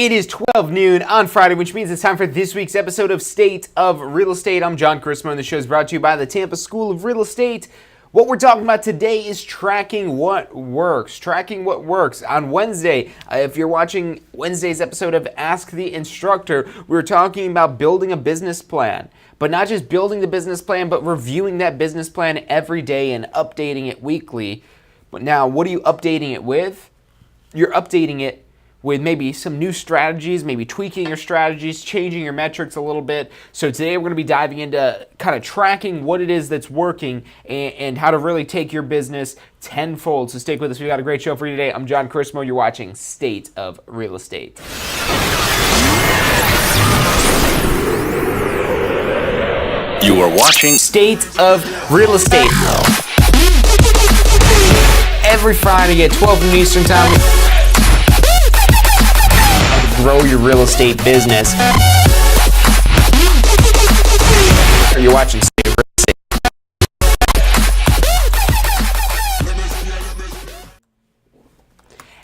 It is 12 noon on Friday, which means it's time for this week's episode of State of Real Estate. I'm John Chrismo, and the show is brought to you by the Tampa School of Real Estate. What we're talking about today is tracking what works. Tracking what works. On Wednesday, if you're watching Wednesday's episode of Ask the Instructor, we were talking about building a business plan. But not just building the business plan, but reviewing that business plan every day and updating it weekly. But now, what are you updating it with? You're updating it with maybe some new strategies, maybe tweaking your strategies, changing your metrics a little bit. So today we're going to be diving into kind of tracking what it is that's working and how to really take your business tenfold. So stick with us. We got a great show for you today. I'm John Chrismo. You're watching State of Real Estate. You are watching State of Real Estate. Every Friday at 12 noon Eastern Time. Grow your real estate business. You're watching State of Real Estate.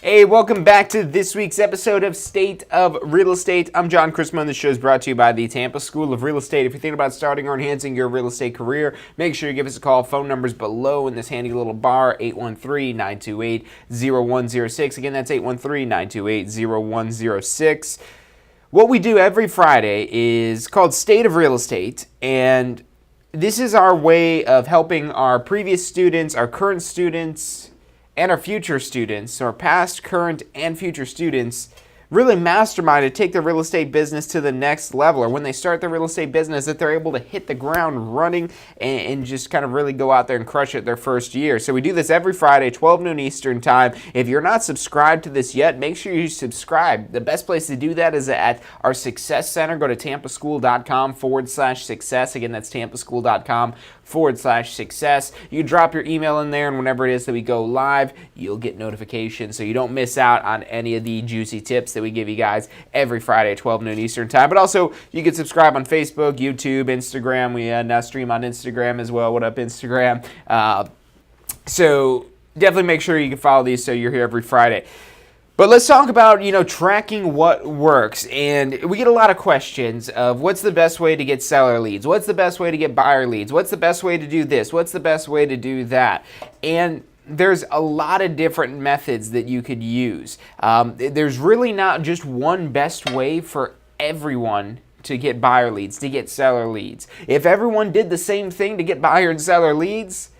Hey, welcome back to this week's episode of State of Real Estate. I'm John Chrismo, and the show is brought to you by the Tampa School of Real Estate. If you're thinking about starting or enhancing your real estate career, make sure you give us a call. Phone number's below in this handy little bar, 813-928-0106. Again, that's 813-928-0106. What we do every Friday is called State of Real Estate, and this is our way of helping our previous students, our current students, and our future students, our past, current, and future students, really mastermind to take their real estate business to the next level. Or when they start their real estate business, that they're able to hit the ground running and just kind of really go out there and crush it their first year. So we do this every Friday, 12 noon Eastern Time. If you're not subscribed to this yet, make sure you subscribe. The best place to do that is at our Success Center. Go to tampaschool.com/success. Again, that's tampaschool.com/success. You drop your email in there, and whenever it is that we go live, you'll get notifications so you don't miss out on any of the juicy tips that we give you guys every Friday at 12 noon Eastern Time. But also, you can subscribe on Facebook, YouTube, Instagram. We now stream on Instagram as well. What up, Instagram? So definitely make sure you can follow these so you're here every Friday. But let's talk about, tracking what works. And we get a lot of questions of what's the best way to get seller leads? What's the best way to get buyer leads? What's the best way to do this? What's the best way to do that? And there's a lot of different methods that you could use. There's really not just one best way for everyone to get buyer leads, to get seller leads. If everyone did the same thing to get buyer and seller leads,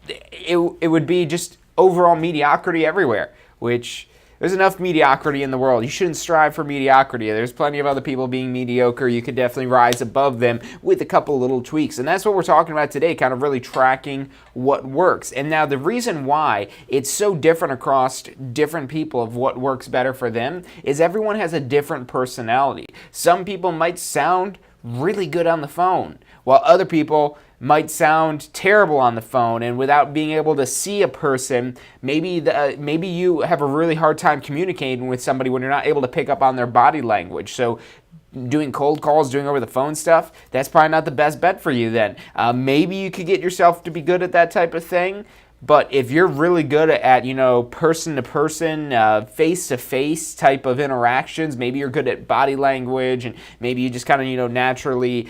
it would be just overall mediocrity everywhere, which there's enough mediocrity in the world. You shouldn't strive for mediocrity. There's plenty of other people being mediocre. You could definitely rise above them with a couple little tweaks. And that's what we're talking about today, kind of really tracking what works. And now the reason why it's so different across different people of what works better for them is everyone has a different personality. Some people might sound really good on the phone, while other people might sound terrible on the phone, and without being able to see a person, maybe you have a really hard time communicating with somebody when you're not able to pick up on their body language. So doing cold calls, doing over the phone stuff, that's probably not the best bet for you then. Maybe you could get yourself to be good at that type of thing. But if you're really good at person-to-person, face-to-face type of interactions, maybe you're good at body language, and maybe you just kind of, naturally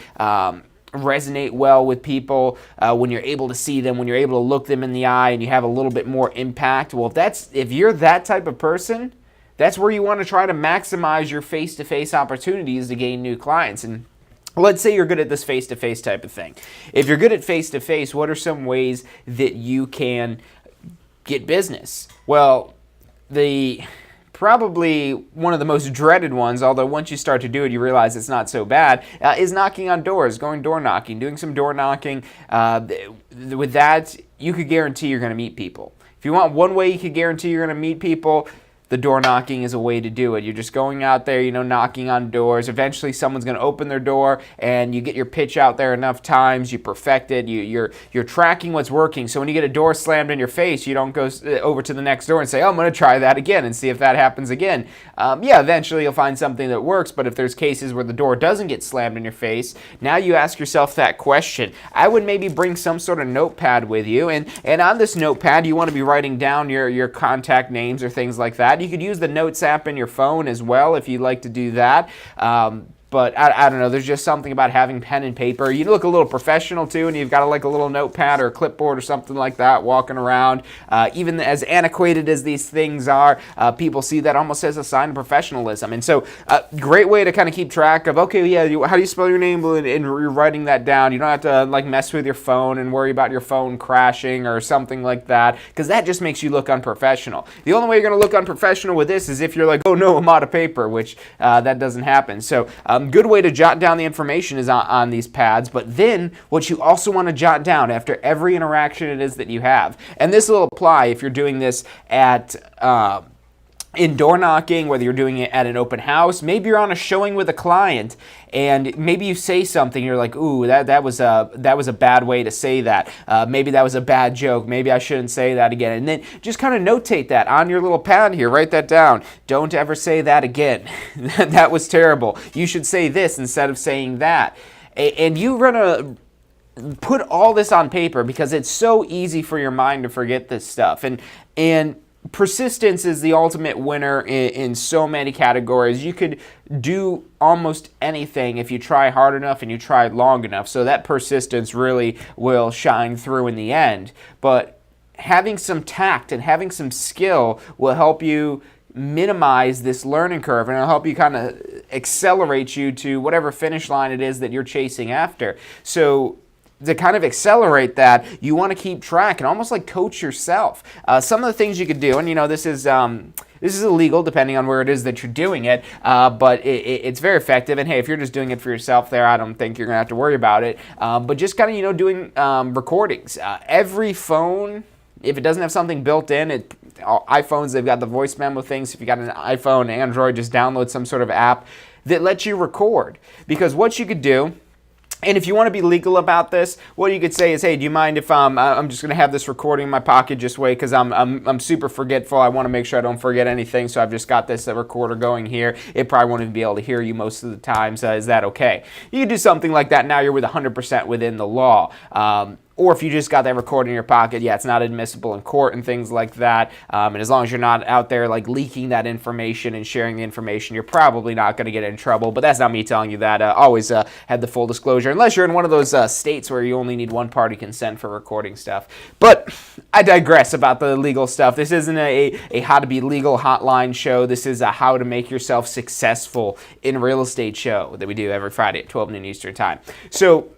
resonate well with people when you're able to see them, when you're able to look them in the eye, and you have a little bit more impact. Well, if you're that type of person, that's where you want to try to maximize your face-to-face opportunities to gain new clients. And let's say you're good at this face-to-face type of thing. If you're good at face-to-face, what are some ways that you can get business? Well, probably one of the most dreaded ones, although once you start to do it, you realize it's not so bad, is knocking on doors, going door knocking, doing some door knocking. With that, you could guarantee you're going to meet people. If you want one way you could guarantee you're going to meet people, the door knocking is a way to do it. You're just going out there, knocking on doors. Eventually, someone's going to open their door, and you get your pitch out there enough times. You perfect it. You're tracking what's working. So when you get a door slammed in your face, you don't go over to the next door and say, "Oh, I'm going to try that again and see if that happens again." Eventually you'll find something that works. But if there's cases where the door doesn't get slammed in your face, now you ask yourself that question. I would maybe bring some sort of notepad with you, and on this notepad, you want to be writing down your contact names or things like that. that. You could use the Notes app in your phone as well if you'd like to do that. But I don't know, there's just something about having pen and paper. You look a little professional too, and you've got like a little notepad or a clipboard or something like that walking around. Even as antiquated as these things are, people see that almost as a sign of professionalism. And so, great way to kind of keep track of, okay, yeah, how do you spell your name? And you're writing that down. You don't have to like mess with your phone and worry about your phone crashing or something like that, because that just makes you look unprofessional. The only way you're going to look unprofessional with this is if you're like, oh no, I'm out of paper, which that doesn't happen. So, good way to jot down the information is on these pads, but then what you also want to jot down after every interaction it is that you have, and this will apply if you're doing this at in door knocking, whether you're doing it at an open house, maybe you're on a showing with a client, and maybe you say something, you're like, ooh, that was a bad way to say that. Maybe that was a bad joke. Maybe I shouldn't say that again. And then just kind of notate that on your little pad here. Write that down. Don't ever say that again. That was terrible. You should say this instead of saying that. And you're gonna put all this on paper because it's so easy for your mind to forget this stuff. And persistence is the ultimate winner in so many categories. You could do almost anything if you try hard enough and you try long enough. So that persistence really will shine through in the end. But having some tact and having some skill will help you minimize this learning curve, and it'll help you kind of accelerate you to whatever finish line it is that you're chasing after. So to kind of accelerate that, you want to keep track and almost like coach yourself. Some of the things you could do, and you know, this is illegal depending on where it is that you're doing it, but it's very effective. And hey, if you're just doing it for yourself there, I don't think you're gonna have to worry about it. But just kind of, you know, doing recordings. Every phone, if it doesn't have something built in, iPhones, they've got the voice memo things. If you got an iPhone, Android, just download some sort of app that lets you record. Because what you could do, and if you want to be legal about this, what you could say is, hey, do you mind if I'm just going to have this recording in my pocket just wait, because I'm super forgetful. I want to make sure I don't forget anything, so I've just got this recorder going here. It probably won't even be able to hear you most of the time, so is that okay? You can do something like that. Now you're with 100% within the law. Or if you just got that recording in your pocket, yeah, it's not admissible in court and things like that. And as long as you're not out there like leaking that information and sharing the information, you're probably not going to get in trouble. But that's not me telling you that. Always have the full disclosure, unless you're in one of those states where you only need one party consent for recording stuff. But I digress about the legal stuff. This isn't a how to be legal hotline show. This is a how to make yourself successful in real estate show that we do every Friday at 12 noon Eastern time. So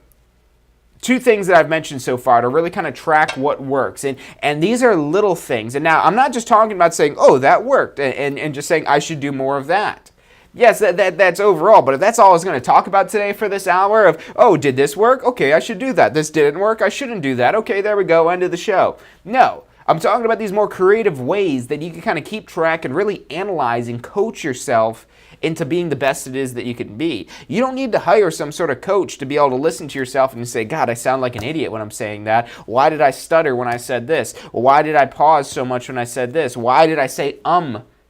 two things that I've mentioned so far to really kind of track what works. And these are little things. And now I'm not just talking about saying, oh, that worked, and just saying I should do more of that. Yes, that's overall, but if that's all I was going to talk about today for this hour of, oh, did this work? Okay, I should do that. This didn't work. I shouldn't do that. Okay, there we go. End of the show. No. I'm talking about these more creative ways that you can kind of keep track and really analyze and coach yourself into being the best it is that you can be. You don't need to hire some sort of coach to be able to listen to yourself and say, God, I sound like an idiot when I'm saying that. Why did I stutter when I said this? Why did I pause so much when I said this? Why did I say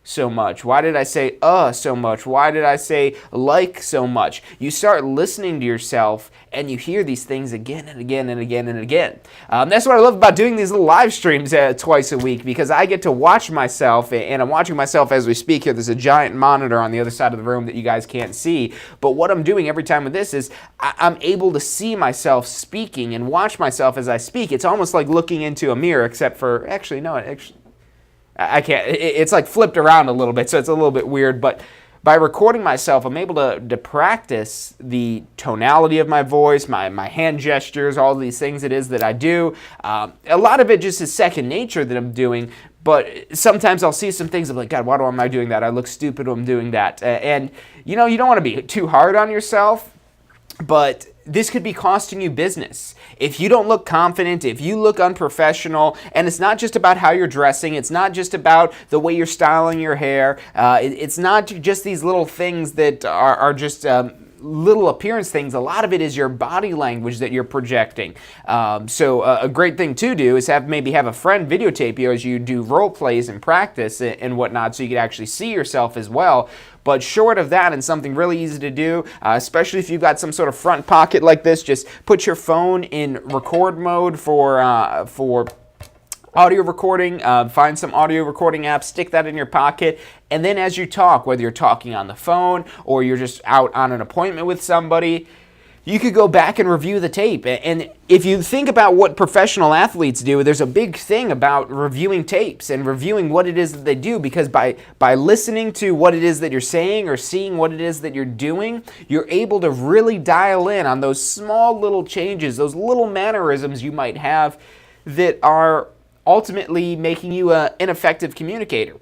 so much? Why did I say so much? Why did I say like so much? You start listening to yourself and you hear these things again and again and again and again. That's what I love about doing these little live streams twice a week, because I get to watch myself, and I'm watching myself as we speak here. There's a giant monitor on the other side of the room that you guys can't see, but what I'm doing every time with this is I'm able to see myself speaking and watch myself as I speak. It's almost like looking into a mirror, except for, I can't, it's like flipped around a little bit, so it's a little bit weird, but by recording myself, I'm able to practice the tonality of my voice, my hand gestures, all these things it is that I do. A lot of it just is second nature that I'm doing, but sometimes I'll see some things, I'm like, God, why am I doing that? I look stupid when I'm doing that. And, you know, you don't want to be too hard on yourself, but this could be costing you business. If you don't look confident, if you look unprofessional, and it's not just about how you're dressing, it's not just about the way you're styling your hair, it's not just these little things that are just little appearance things. A lot of it is your body language that you're projecting. So a great thing to do is maybe have a friend videotape you as you do role plays and practice and whatnot, so you can actually see yourself as well. But short of that, and something really easy to do, especially if you've got some sort of front pocket like this, just put your phone in record mode for audio recording, find some audio recording apps, stick that in your pocket, and then as you talk, whether you're talking on the phone or you're just out on an appointment with somebody, you could go back and review the tape. And if you think about what professional athletes do, there's a big thing about reviewing tapes and reviewing what it is that they do, because by listening to what it is that you're saying or seeing what it is that you're doing, you're able to really dial in on those small little changes, those little mannerisms you might have that are ultimately making you an effective communicator,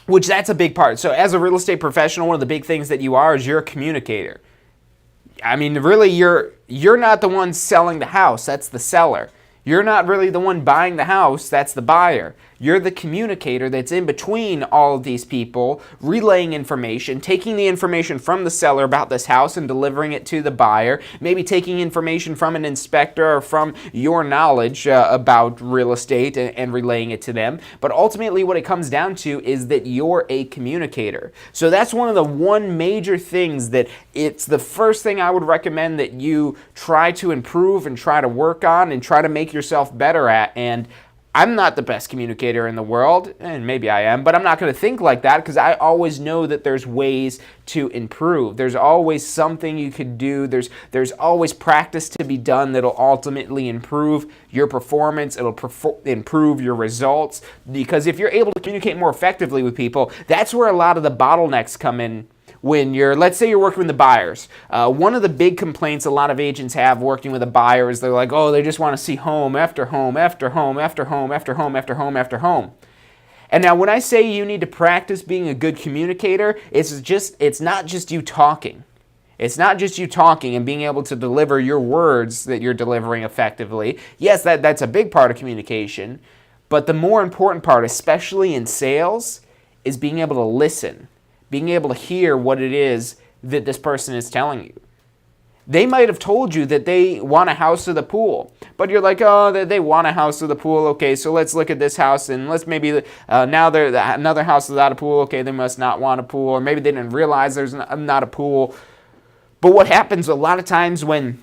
which that's a big part. So as a real estate professional, one of the big things that you are is you're a communicator. I mean, really, you're not the one selling the house, that's the seller. You're not really the one buying the house, that's the buyer. You're the communicator that's in between all of these people, relaying information, taking the information from the seller about this house and delivering it to the buyer, maybe taking information from an inspector or from your knowledge about real estate and relaying it to them. But ultimately what it comes down to is that you're a communicator. So that's one of the major things that it's the first thing I would recommend that you try to improve and try to work on and try to make yourself better at. And I'm not the best communicator in the world, and maybe I am, but I'm not going to think like that, because I always know that there's ways to improve. There's always something you could do. There's always practice to be done that'll ultimately improve your performance. It'll improve your results, because if you're able to communicate more effectively with people, that's where a lot of the bottlenecks come in. When let's say you're working with the buyers, one of the big complaints a lot of agents have working with a buyer is they're like, oh, they just want to see home after home after home after home after home after home after home. And now when I say you need to practice being a good communicator, it's not just you talking. It's not just you talking and being able to deliver your words that you're delivering effectively. Yes, that's a big part of communication, but the more important part, especially in sales, is being able to listen. Being able to hear what it is that this person is telling you. They might have told you that they want a house with a pool, but you're like, oh, they want a house with a pool. Okay, so let's look at this house, and let's maybe now they're another house without a pool. Okay, they must not want a pool, or maybe they didn't realize there's not a pool. But what happens a lot of times when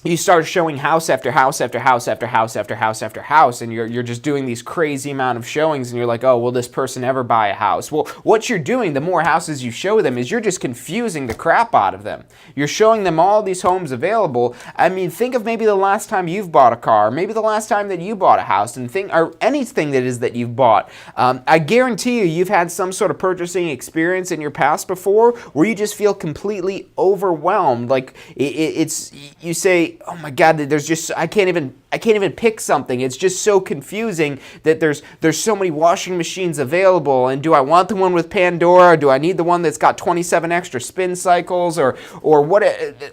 you start showing house after house after house after house after house after house, and you're just doing these crazy amount of showings, and you're like, oh, will this person ever buy a house? Well, what you're doing, the more houses you show them, is you're just confusing the crap out of them. You're showing them all these homes available. I mean, think of maybe the last time you've bought a car, maybe the last time that you bought a house, and or anything that is that you've bought. I guarantee you've had some sort of purchasing experience in your past before where you just feel completely overwhelmed. Like you say, oh my God, there's just, I can't even pick something. It's just so confusing that there's so many washing machines available, and do I want the one with Pandora, or do I need the one that's got 27 extra spin cycles, or what?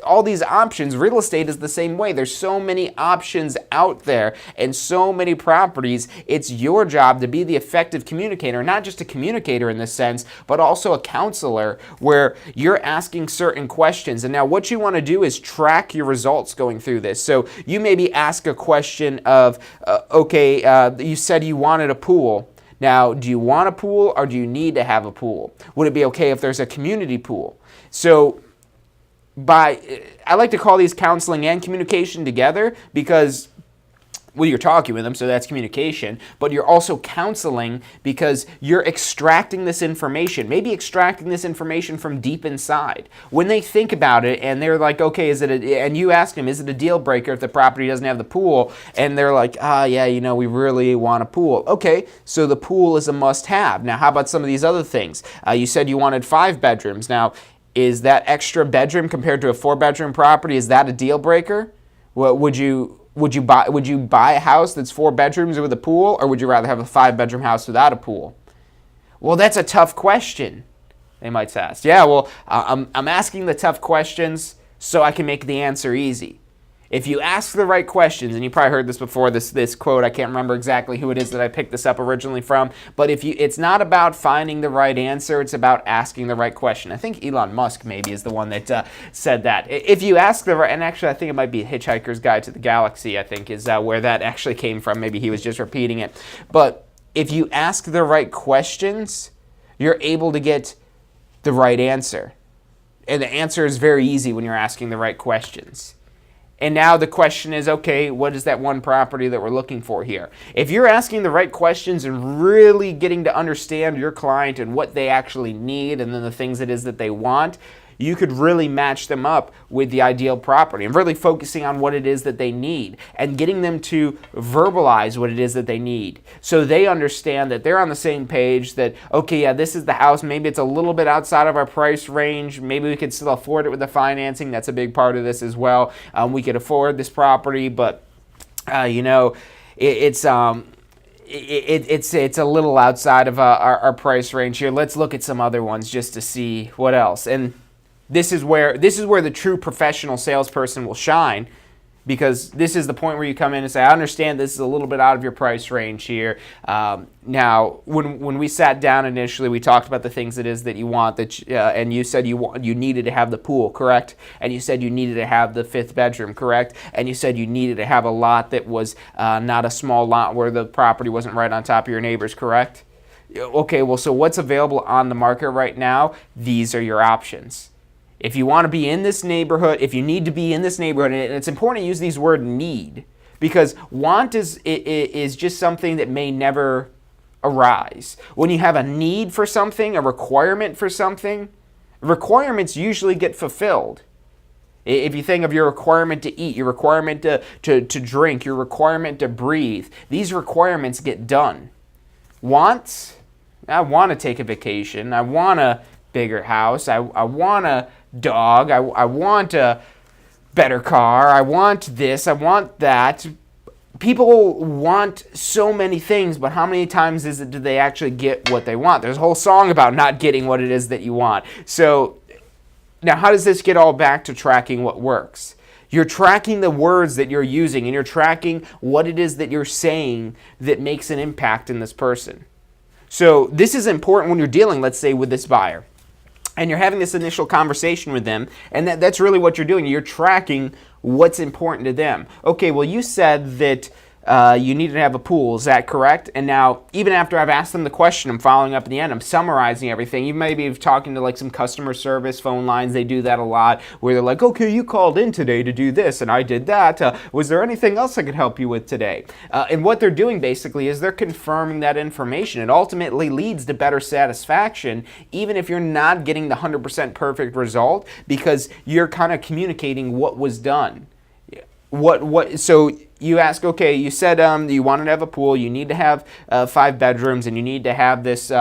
All these options. Real estate is the same way. There's so many options out there and so many properties. It's your job to be the effective communicator, not just a communicator in this sense, but also a counselor, where you're asking certain questions. And now what you want to do is track your results going through this. So you maybe ask a question of, you said you wanted a pool. Now, do you want a pool, or do you need to have a pool? Would it be okay if there's a community pool? So I like to call these counseling and communication together, because well, you're talking with them, so that's communication, but you're also counseling because you're extracting this information, maybe extracting this information from deep inside. When they think about it and they're like, okay, and you ask them, is it a deal breaker if the property doesn't have the pool? And they're like, yeah, we really want a pool. Okay, so the pool is a must-have. Now, how about some of these other things? You said you wanted 5 bedrooms. Now, is that extra bedroom compared to a 4-bedroom property, is that a deal breaker? Would you buy a house that's 4 bedrooms with a pool, or would you rather have a 5-bedroom house without a pool? Well, that's a tough question, they might ask. Yeah, well, I'm asking the tough questions so I can make the answer easy. If you ask the right questions, and you probably heard this before, this quote, I can't remember exactly who it is that I picked this up originally from, but it's not about finding the right answer, it's about asking the right question. I think Elon Musk maybe is the one that said that. If you ask the right, and actually I think it might be Hitchhiker's Guide to the Galaxy, I think is where that actually came from. Maybe he was just repeating it. But if you ask the right questions, you're able to get the right answer. And the answer is very easy when you're asking the right questions. And now the question is, okay, what is that one property that we're looking for here? If you're asking the right questions and really getting to understand your client and what they actually need and then the things it is that they want, you could really match them up with the ideal property and really focusing on what it is that they need and getting them to verbalize what it is that they need so they understand that they're on the same page, that, okay, yeah, this is the house. Maybe it's a little bit outside of our price range. Maybe we could still afford it with the financing. That's a big part of this as well. We could afford this property, but, it's a little outside of our price range here. Let's look at some other ones just to see what else. And this is where the true professional salesperson will shine, because this is the point where you come in and say, I understand this is a little bit out of your price range here. Now, when we sat down initially, we talked about the things it is that you want, and you said you needed to have the pool, correct? And you said you needed to have the 5th bedroom, correct? And you said you needed to have a lot that was not a small lot where the property wasn't right on top of your neighbors, correct? Okay, well, so what's available on the market right now? These are your options. If you want to be in this neighborhood, if you need to be in this neighborhood, and it's important to use these word need, because want is just something that may never arise. When you have a need for something, a requirement for something, requirements usually get fulfilled. If you think of your requirement to eat, your requirement to drink, your requirement to breathe, these requirements get done. Wants, I want to take a vacation. I want a bigger house. I want a dog. I want a better car. I want this. I want that. People want so many things, but how many times do they actually get what they want? There's a whole song about not getting what it is that you want. So now how does this get all back to tracking what works? You're tracking the words that you're using, and you're tracking what it is that you're saying that makes an impact in this person. So this is important when you're dealing, let's say, with this buyer, and you're having this initial conversation with them, and that's really what you're doing. You're tracking what's important to them. Okay, well, you said that you needed to have a pool. Is that correct? And now, even after I've asked them the question, I'm following up at the end. I'm summarizing everything. You may be talking to like some customer service phone lines. They do that a lot, where they're like, okay, you called in today to do this, and I did that. Was there anything else I could help you with today? And what they're doing basically is they're confirming that information. It ultimately leads to better satisfaction, even if you're not getting the 100% perfect result, because you're kind of communicating what was done. So you ask, okay, you said you wanted to have a pool, you need to have 5 bedrooms, and you need to have this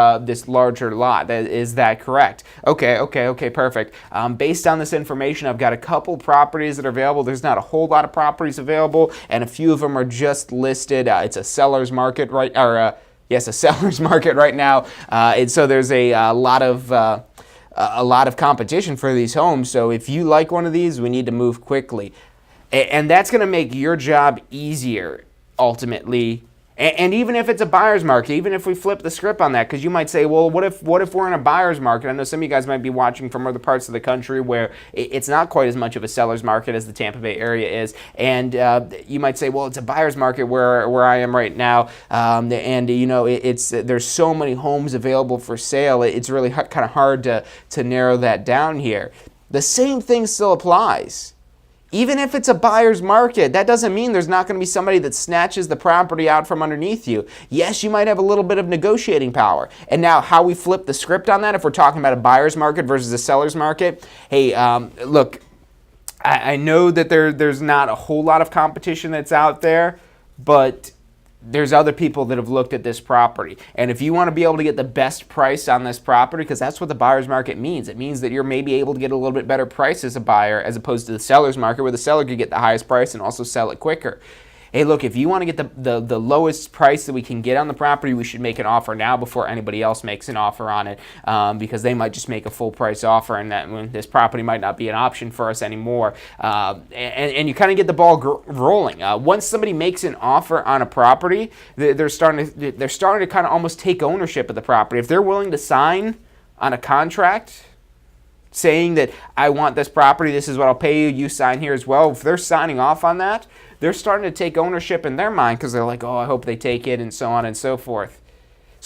larger lot. Is that correct? Okay, perfect. Based on this information, I've got a couple properties that are available. There's not a whole lot of properties available, and a few of them are just listed. It's a seller's market, right? Yes, a seller's market right now. And so there's a lot of competition for these homes. So if you like one of these, we need to move quickly. And that's going to make your job easier, ultimately. And even if it's a buyer's market, even if we flip the script on that, because you might say, well, what if we're in a buyer's market? I know some of you guys might be watching from other parts of the country where it's not quite as much of a seller's market as the Tampa Bay area is. And you might say, well, it's a buyer's market where I am right now. There's so many homes available for sale. It's really kind of hard to narrow that down here. The same thing still applies. Even if it's a buyer's market, that doesn't mean there's not going to be somebody that snatches the property out from underneath you. Yes, you might have a little bit of negotiating power. And now how we flip the script on that, if we're talking about a buyer's market versus a seller's market, hey, look, I know that there's not a whole lot of competition that's out there, but there's other people that have looked at this property. And if you want to be able to get the best price on this property, because that's what the buyer's market means. It means that you're maybe able to get a little bit better price as a buyer as opposed to the seller's market, where the seller could get the highest price and also sell it quicker. Hey, look, if you want to get the lowest price that we can get on the property, we should make an offer now before anybody else makes an offer on it, because they might just make a full price offer, and that this property might not be an option for us anymore. And you kind of get the ball rolling. Once somebody makes an offer on a property, they're starting to kind of almost take ownership of the property. If they're willing to sign on a contract saying that I want this property, this is what I'll pay you, you sign here as well. If they're signing off on that, they're starting to take ownership in their mind, because they're like, oh, I hope they take it, and so on and so forth.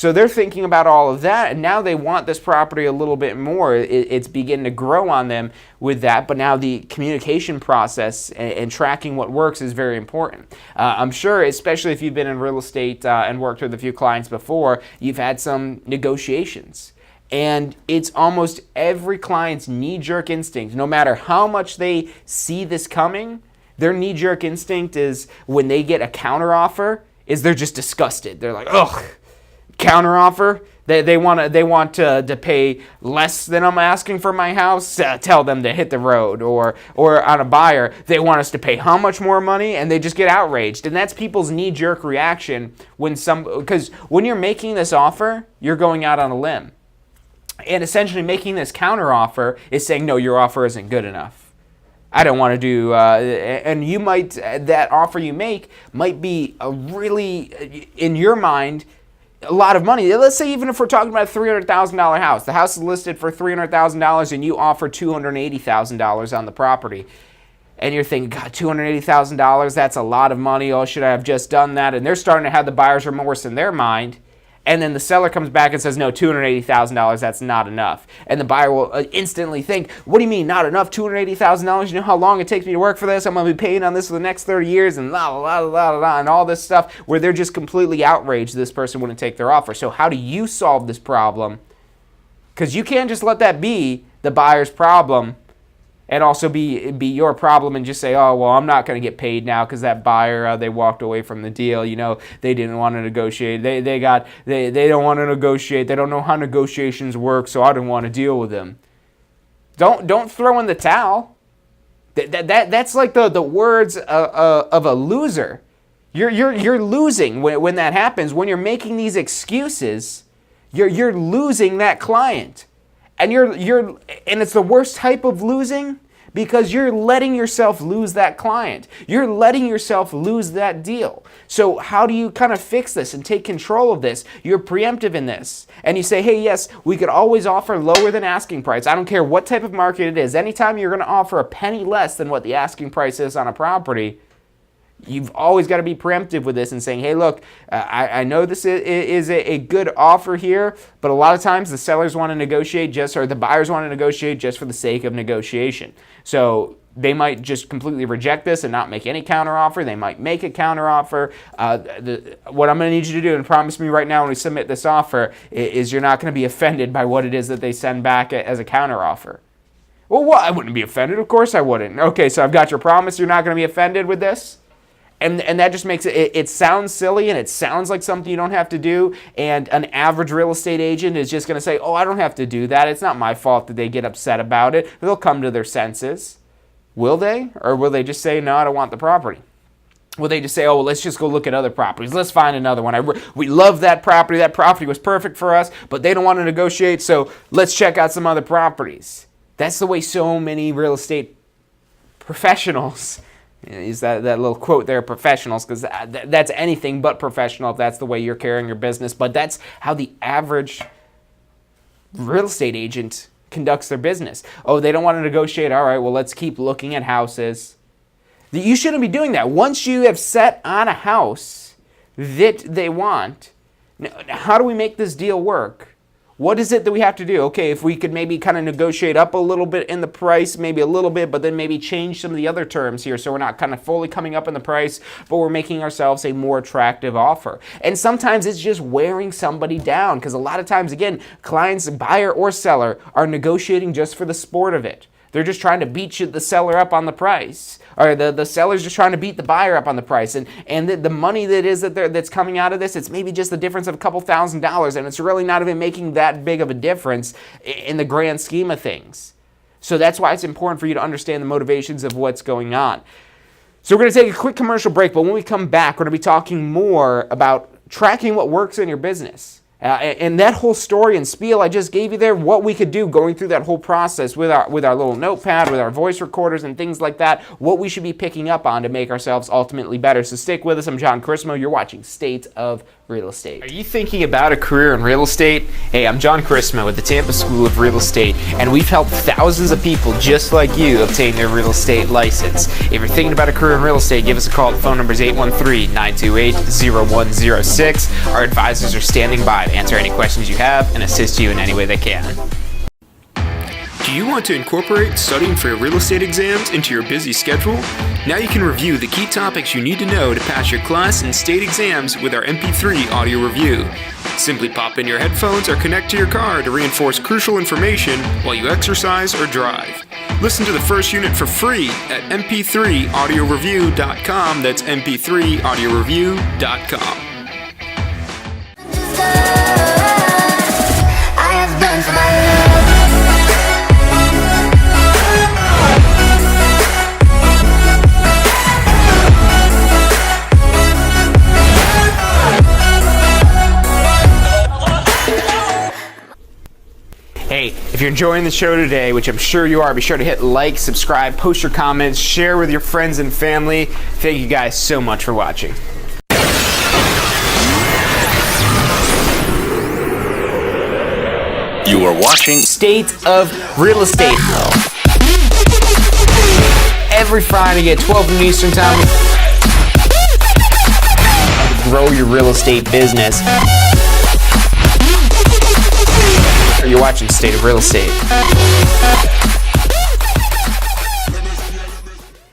So they're thinking about all of that, and now they want this property a little bit more. It's beginning to grow on them with that, but now the communication process and tracking what works is very important. I'm sure, especially if you've been in real estate and worked with a few clients before, you've had some negotiations. And it's almost every client's knee-jerk instinct, no matter how much they see this coming, their knee-jerk instinct is when they get a counteroffer, is they're just disgusted. They're like, ugh. Counteroffer. They want to pay less than I'm asking for my house. Tell them to hit the road. Or on a buyer, they want us to pay how much more money, and they just get outraged. And that's people's knee-jerk reaction because when you're making this offer, you're going out on a limb, and essentially making this counteroffer is saying, no, your offer isn't good enough. I don't want to do, and you might that offer you make might be a really, in your mind, a lot of money. Let's say even if we're talking about a $300,000 house, the house is listed for $300,000 and you offer $280,000 on the property. And you're thinking, God, $280,000, that's a lot of money. Oh, should I have just done that? And they're starting to have the buyer's remorse in their mind. And then the seller comes back and says, no, $280,000, that's not enough. And the buyer will instantly think, what do you mean not enough? $280,000? You know how long it takes me to work for this? I'm going to be paying on this for the next 30 years and la, la, la, la, la, and all this stuff where they're just completely outraged this person wouldn't take their offer. So how do you solve this problem? Because you can't just let that be the buyer's problem and also be your problem and just say, oh, well, I'm not going to get paid now because that buyer, they walked away from the deal. You know, they didn't want to negotiate. They don't want to negotiate. They don't know how negotiations work, so I didn't want to deal with them. Don't throw in the towel. That's like the words of a loser. You're losing when that happens. When you're making these excuses, you're losing that client. And and it's the worst type of losing because you're letting yourself lose that client. You're letting yourself lose that deal. So how do you kind of fix this and take control of this? You're preemptive in this. And you say, hey, yes, we could always offer lower than asking price. I don't care what type of market it is. Anytime you're going to offer a penny less than what the asking price is on a property, you've always got to be preemptive with this and saying, hey, look, I know this is a good offer here, but a lot of times the sellers want to negotiate or the buyers want to negotiate just for the sake of negotiation. So they might just completely reject this and not make any counteroffer. They might make a counteroffer. What I'm going to need you to do, and promise me right now when we submit this offer, is you're not going to be offended by what it is that they send back as a counteroffer. Well, what? I wouldn't be offended. Of course I wouldn't. Okay, so I've got your promise. You're not going to be offended with this? And that just makes it sounds silly, and it sounds like something you don't have to do, and an average real estate agent is just going to say, oh, I don't have to do that. It's not my fault that they get upset about it. They'll come to their senses. Will they? Or will they just say, no, I don't want the property? Will they just say, oh, well, let's just go look at other properties. Let's find another one. We love that property. That property was perfect for us, but they don't want to negotiate, so let's check out some other properties. That's the way so many real estate professionals use that little quote there, professionals, because that's anything but professional if that's the way you're carrying your business. But that's how the average real estate agent conducts their business. Oh, they don't want to negotiate. All right, well, let's keep looking at houses. You shouldn't be doing that. Once you have set on a house that they want, how do we make this deal work? What is it that we have to do? Okay, if we could maybe kind of negotiate up a little bit in the price, maybe a little bit, but then maybe change some of the other terms here so we're not kind of fully coming up in the price, but we're making ourselves a more attractive offer. And sometimes it's just wearing somebody down because a lot of times, again, clients, buyer or seller, are negotiating just for the sport of it. They're just trying to beat the seller up on the price. Or the seller's just trying to beat the buyer up on the price. And the money that's coming out of this, it's maybe just the difference of a couple $1,000s, and it's really not even making that big of a difference in the grand scheme of things. So that's why it's important for you to understand the motivations of what's going on. So we're going to take a quick commercial break, but when we come back, we're going to be talking more about tracking what works in your business. And that whole story and spiel I just gave you there, what we could do going through that whole process with our little notepad, with our voice recorders and things like that, what we should be picking up on to make ourselves ultimately better. So stick with us. I'm John Chrismo. You're watching State of real estate. Are you thinking about a career in real estate? Hey, I'm John Charisma with the Tampa School of Real Estate, and we've helped thousands of people just like you obtain their real estate license. If you're thinking about a career in real estate, give us a call. The phone number is 813-928-0106. Our advisors are standing by to answer any questions you have and assist you in any way they can. Do you want to incorporate studying for your real estate exams into your busy schedule? Now you can review the key topics you need to know to pass your class and state exams with our MP3 audio review. Simply pop in your headphones or connect to your car to reinforce crucial information while you exercise or drive. Listen to the first unit for free at mp3audioreview.com. That's mp3audioreview.com. I have done for my love. Hey, if you're enjoying the show today, which I'm sure you are, be sure to hit like, subscribe, post your comments, share with your friends and family. Thank you guys so much for watching. You are watching State of Real Estate. Every Friday at 12 noon Eastern Time. Grow your real estate business. You're watching State of Real Estate.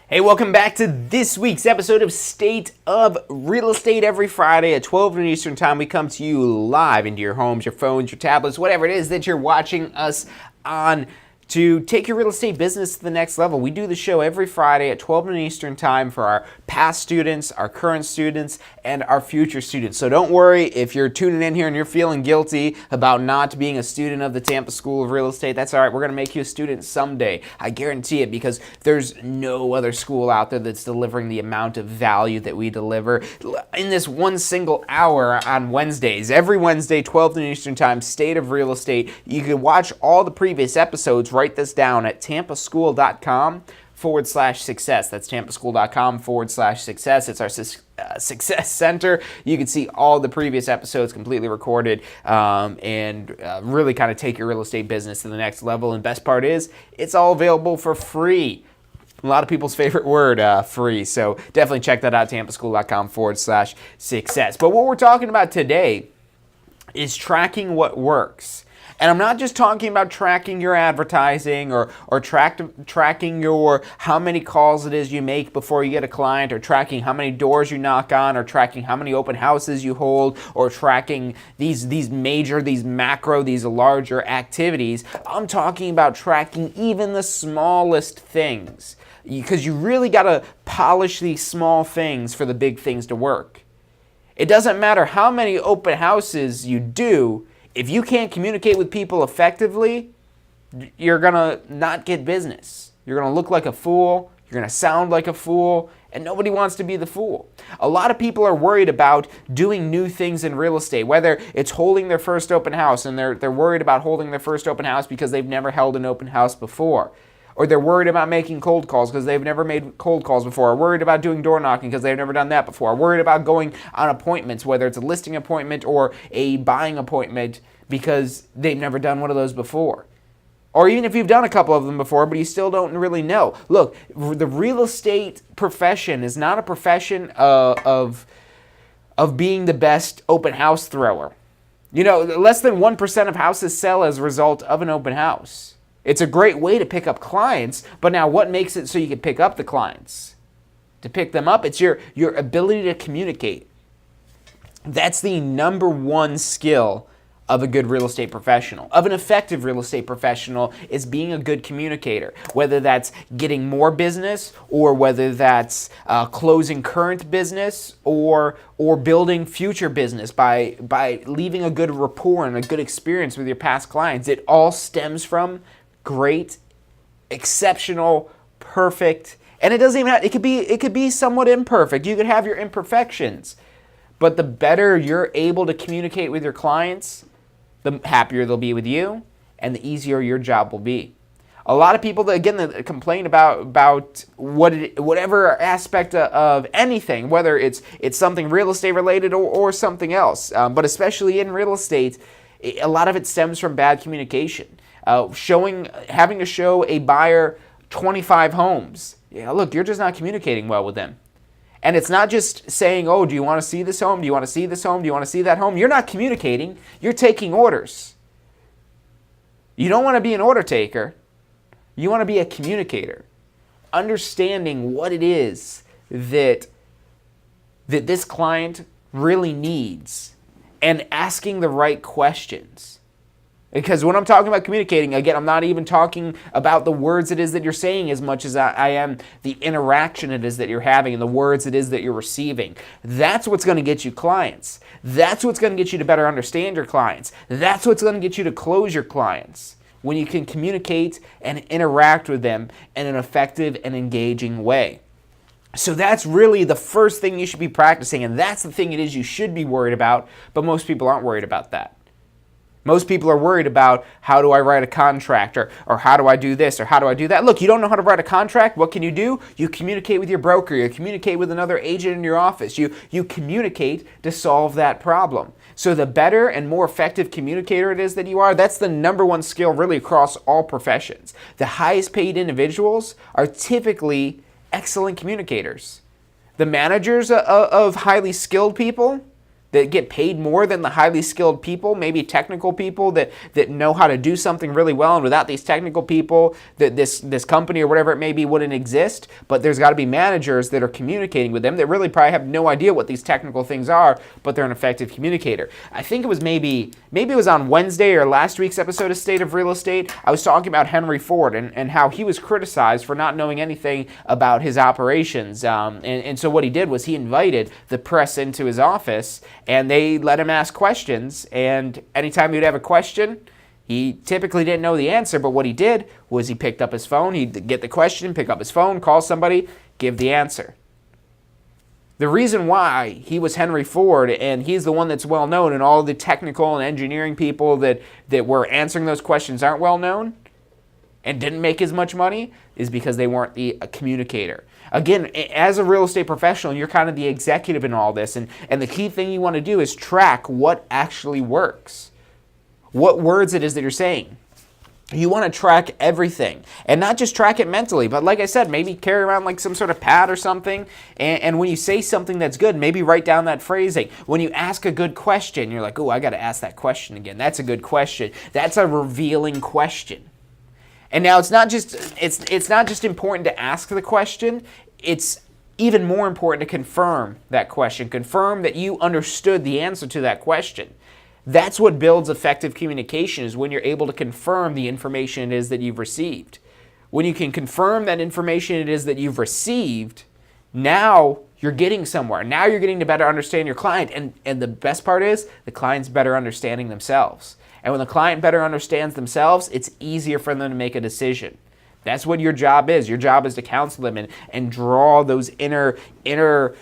Hey, welcome back to this week's episode of State of Real Estate. Every Friday at 12 noon Eastern Time, we come to you live into your homes, your phones, your tablets, whatever it is that you're watching us on, to take your real estate business to the next level. We do the show every Friday at 12 noon Eastern Time for our past students, our current students, and our future students. So don't worry if you're tuning in here and you're feeling guilty about not being a student of the Tampa School of Real Estate. That's all right. We're going to make you a student someday. I guarantee it, because there's no other school out there that's delivering the amount of value that we deliver in this one single hour on Wednesdays. Every Wednesday, 12 noon Eastern Time, State of Real Estate. You can watch all the previous episodes. Write this down at tampaschool.com/success. That's tampaschool.com/success. It's our Success Center. You can see all the previous episodes completely recorded and really kind of take your real estate business to the next level. And best part is, it's all available for free. A lot of people's favorite word, free. So definitely check that out, tampaschool.com/success. But what we're talking about today is tracking what works. And I'm not just talking about tracking your advertising or tracking your how many calls it is you make before you get a client, or tracking how many doors you knock on, or tracking how many open houses you hold, or tracking these macro, these larger activities. I'm talking about tracking even the smallest things, because you really got to polish these small things for the big things to work. It doesn't matter how many open houses you do. If you can't communicate with people effectively, you're going to not get business. You're going to look like a fool. You're going to sound like a fool. And nobody wants to be the fool. A lot of people are worried about doing new things in real estate, whether it's holding their first open house, and they're worried about holding their first open house because they've never held an open house before. Or they're worried about making cold calls because they've never made cold calls before. Or worried about doing door knocking because they've never done that before. Or worried about going on appointments, whether it's a listing appointment or a buying appointment, because they've never done one of those before. Or even if you've done a couple of them before, but you still don't really know. Look, the real estate profession is not a profession of being the best open house thrower. You know, less than 1% of houses sell as a result of an open house. It's a great way to pick up clients, but now what makes it so you can pick up the clients? To pick them up, it's your ability to communicate. That's the number one skill of a good real estate professional, of an effective real estate professional, is being a good communicator. Whether that's getting more business, or whether that's closing current business, or building future business by leaving a good rapport and a good experience with your past clients. It all stems from great, exceptional, perfect, and it doesn't even have, it could be somewhat imperfect. You could have your imperfections, but the better you're able to communicate with your clients, the happier they'll be with you, and the easier your job will be. A lot of people that complain about whatever aspect of anything, whether it's something real estate related or something else, but especially in real estate, a lot of it stems from bad communication. Having to show a buyer 25 homes. Yeah, look, you're just not communicating well with them. And it's not just saying, oh, do you want to see this home? Do you want to see this home? Do you want to see that home? You're not communicating. You're taking orders. You don't want to be an order taker. You want to be a communicator. Understanding what it is that this client really needs and asking the right questions. Because when I'm talking about communicating, again, I'm not even talking about the words it is that you're saying as much as I am the interaction it is that you're having and the words it is that you're receiving. That's what's going to get you clients. That's what's going to get you to better understand your clients. That's what's going to get you to close your clients. When you can communicate and interact with them in an effective and engaging way. So that's really the first thing you should be practicing, and that's the thing it is you should be worried about, but most people aren't worried about that. Most people are worried about, how do I write a contract, or how do I do this, or how do I do that? Look, you don't know how to write a contract. What can you do? You communicate with your broker. You communicate with another agent in your office. You communicate to solve that problem. So the better and more effective communicator it is that you are, that's the number one skill really across all professions. The highest paid individuals are typically excellent communicators. The managers of highly skilled people that get paid more than the highly skilled people, maybe technical people that know how to do something really well, and without these technical people, that this company or whatever it may be wouldn't exist. But there's got to be managers that are communicating with them that really probably have no idea what these technical things are, but they're an effective communicator. I think it was maybe it was on Wednesday or last week's episode of State of Real Estate, I was talking about Henry Ford and how he was criticized for not knowing anything about his operations. And so what he did was he invited the press into his office, and they let him ask questions, and anytime he'd have a question, he typically didn't know the answer, but what he did was he picked up his phone, he'd get the question, pick up his phone, call somebody, give the answer. The reason why he was Henry Ford, and he's the one that's well known, and all the technical and engineering people that were answering those questions aren't well known and didn't make as much money, is because they weren't a communicator. Again, as a real estate professional, you're kind of the executive in all this, and the key thing you want to do is track what actually works. What words it is that you're saying. You want to track everything, and not just track it mentally, but like I said, maybe carry around like some sort of pad or something, and when you say something that's good, maybe write down that phrasing. When you ask a good question, you're like, oh, I got to ask that question again. That's a good question. That's a revealing question. And now it's not just important to ask the question, it's even more important to confirm that question. Confirm that you understood the answer to that question. That's what builds effective communication, is when you're able to confirm the information it is that you've received. When you can confirm that information it is that you've received, now you're getting somewhere. Now you're getting to better understand your client. And the best part is the client's better understanding themselves. And when the client better understands themselves, it's easier for them to make a decision. That's what your job is. Your job is to counsel them and draw those inner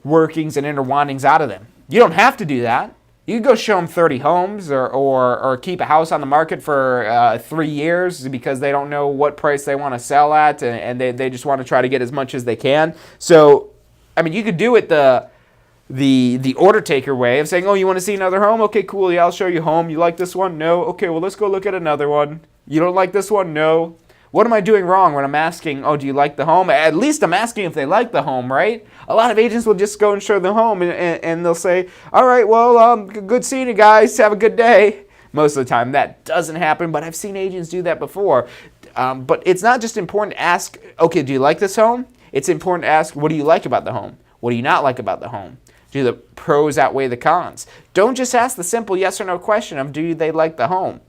workings and inner windings out of them. You don't have to do that. You can go show them 30 homes or keep a house on the market for 3 years because they don't know what price they want to sell at, and they just want to try to get as much as they can. So, I mean, you could do it the order taker way of saying, oh, you want to see another home? Okay, cool. Yeah, I'll show you a home. You like this one? No. Okay, well, let's go look at another one. You don't like this one? No. What am I doing wrong when I'm asking, oh, do you like the home? At least I'm asking if they like the home, right? A lot of agents will just go and show the home, and they'll say, all right, well, good seeing you guys. Have a good day. Most of the time that doesn't happen, but I've seen agents do that before. But it's not just important to ask, okay, do you like this home? It's important to ask, what do you like about the home? What do you not like about the home? Do the pros outweigh the cons? Don't just ask the simple yes or no question of, do they like the home?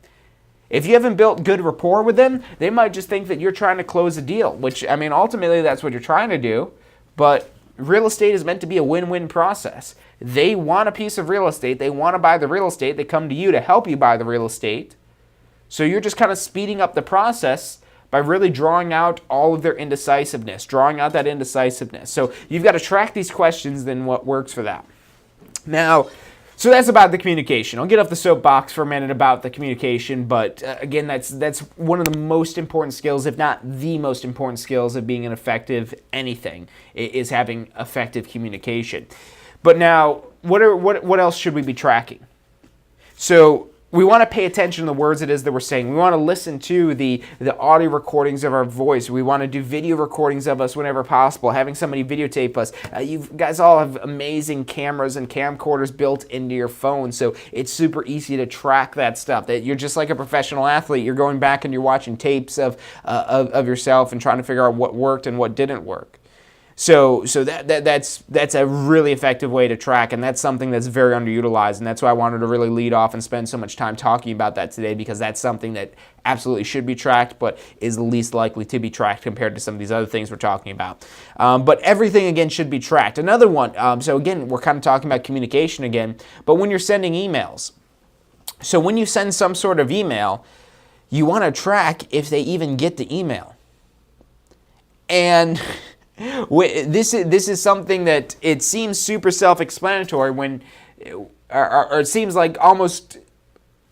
If you haven't built good rapport with them, they might just think that you're trying to close a deal, which, I mean, ultimately that's what you're trying to do, but real estate is meant to be a win-win process. They want a piece of real estate. They want to buy the real estate. They come to you to help you buy the real estate. So you're just kind of speeding up the process by really drawing out all of their indecisiveness, drawing out that indecisiveness. So you've got to track these questions, then what works for that. Now, So that's about the communication. I'll get off the soapbox for a minute about the communication, but again, that's one of the most important skills, if not the most important skills of being an effective anything, is having effective communication. But now, what else should we be tracking? So we want to pay attention to the words it is that we're saying. We want to listen to the audio recordings of our voice. We want to do video recordings of us whenever possible, having somebody videotape us. You guys all have amazing cameras and camcorders built into your phone, so it's super easy to track that stuff. That you're just like a professional athlete. You're going back and you're watching tapes of yourself and trying to figure out what worked and what didn't work. So that's a really effective way to track, and that's something that's very underutilized, and that's why I wanted to really lead off and spend so much time talking about that today, because that's something that absolutely should be tracked, but is least likely to be tracked compared to some of these other things we're talking about. But everything, again, should be tracked. Another one, so again, we're kind of talking about communication again, but when you're sending emails, so when you send some sort of email, you want to track if they even get the email. And this is something that it seems super self-explanatory when, or it seems like almost,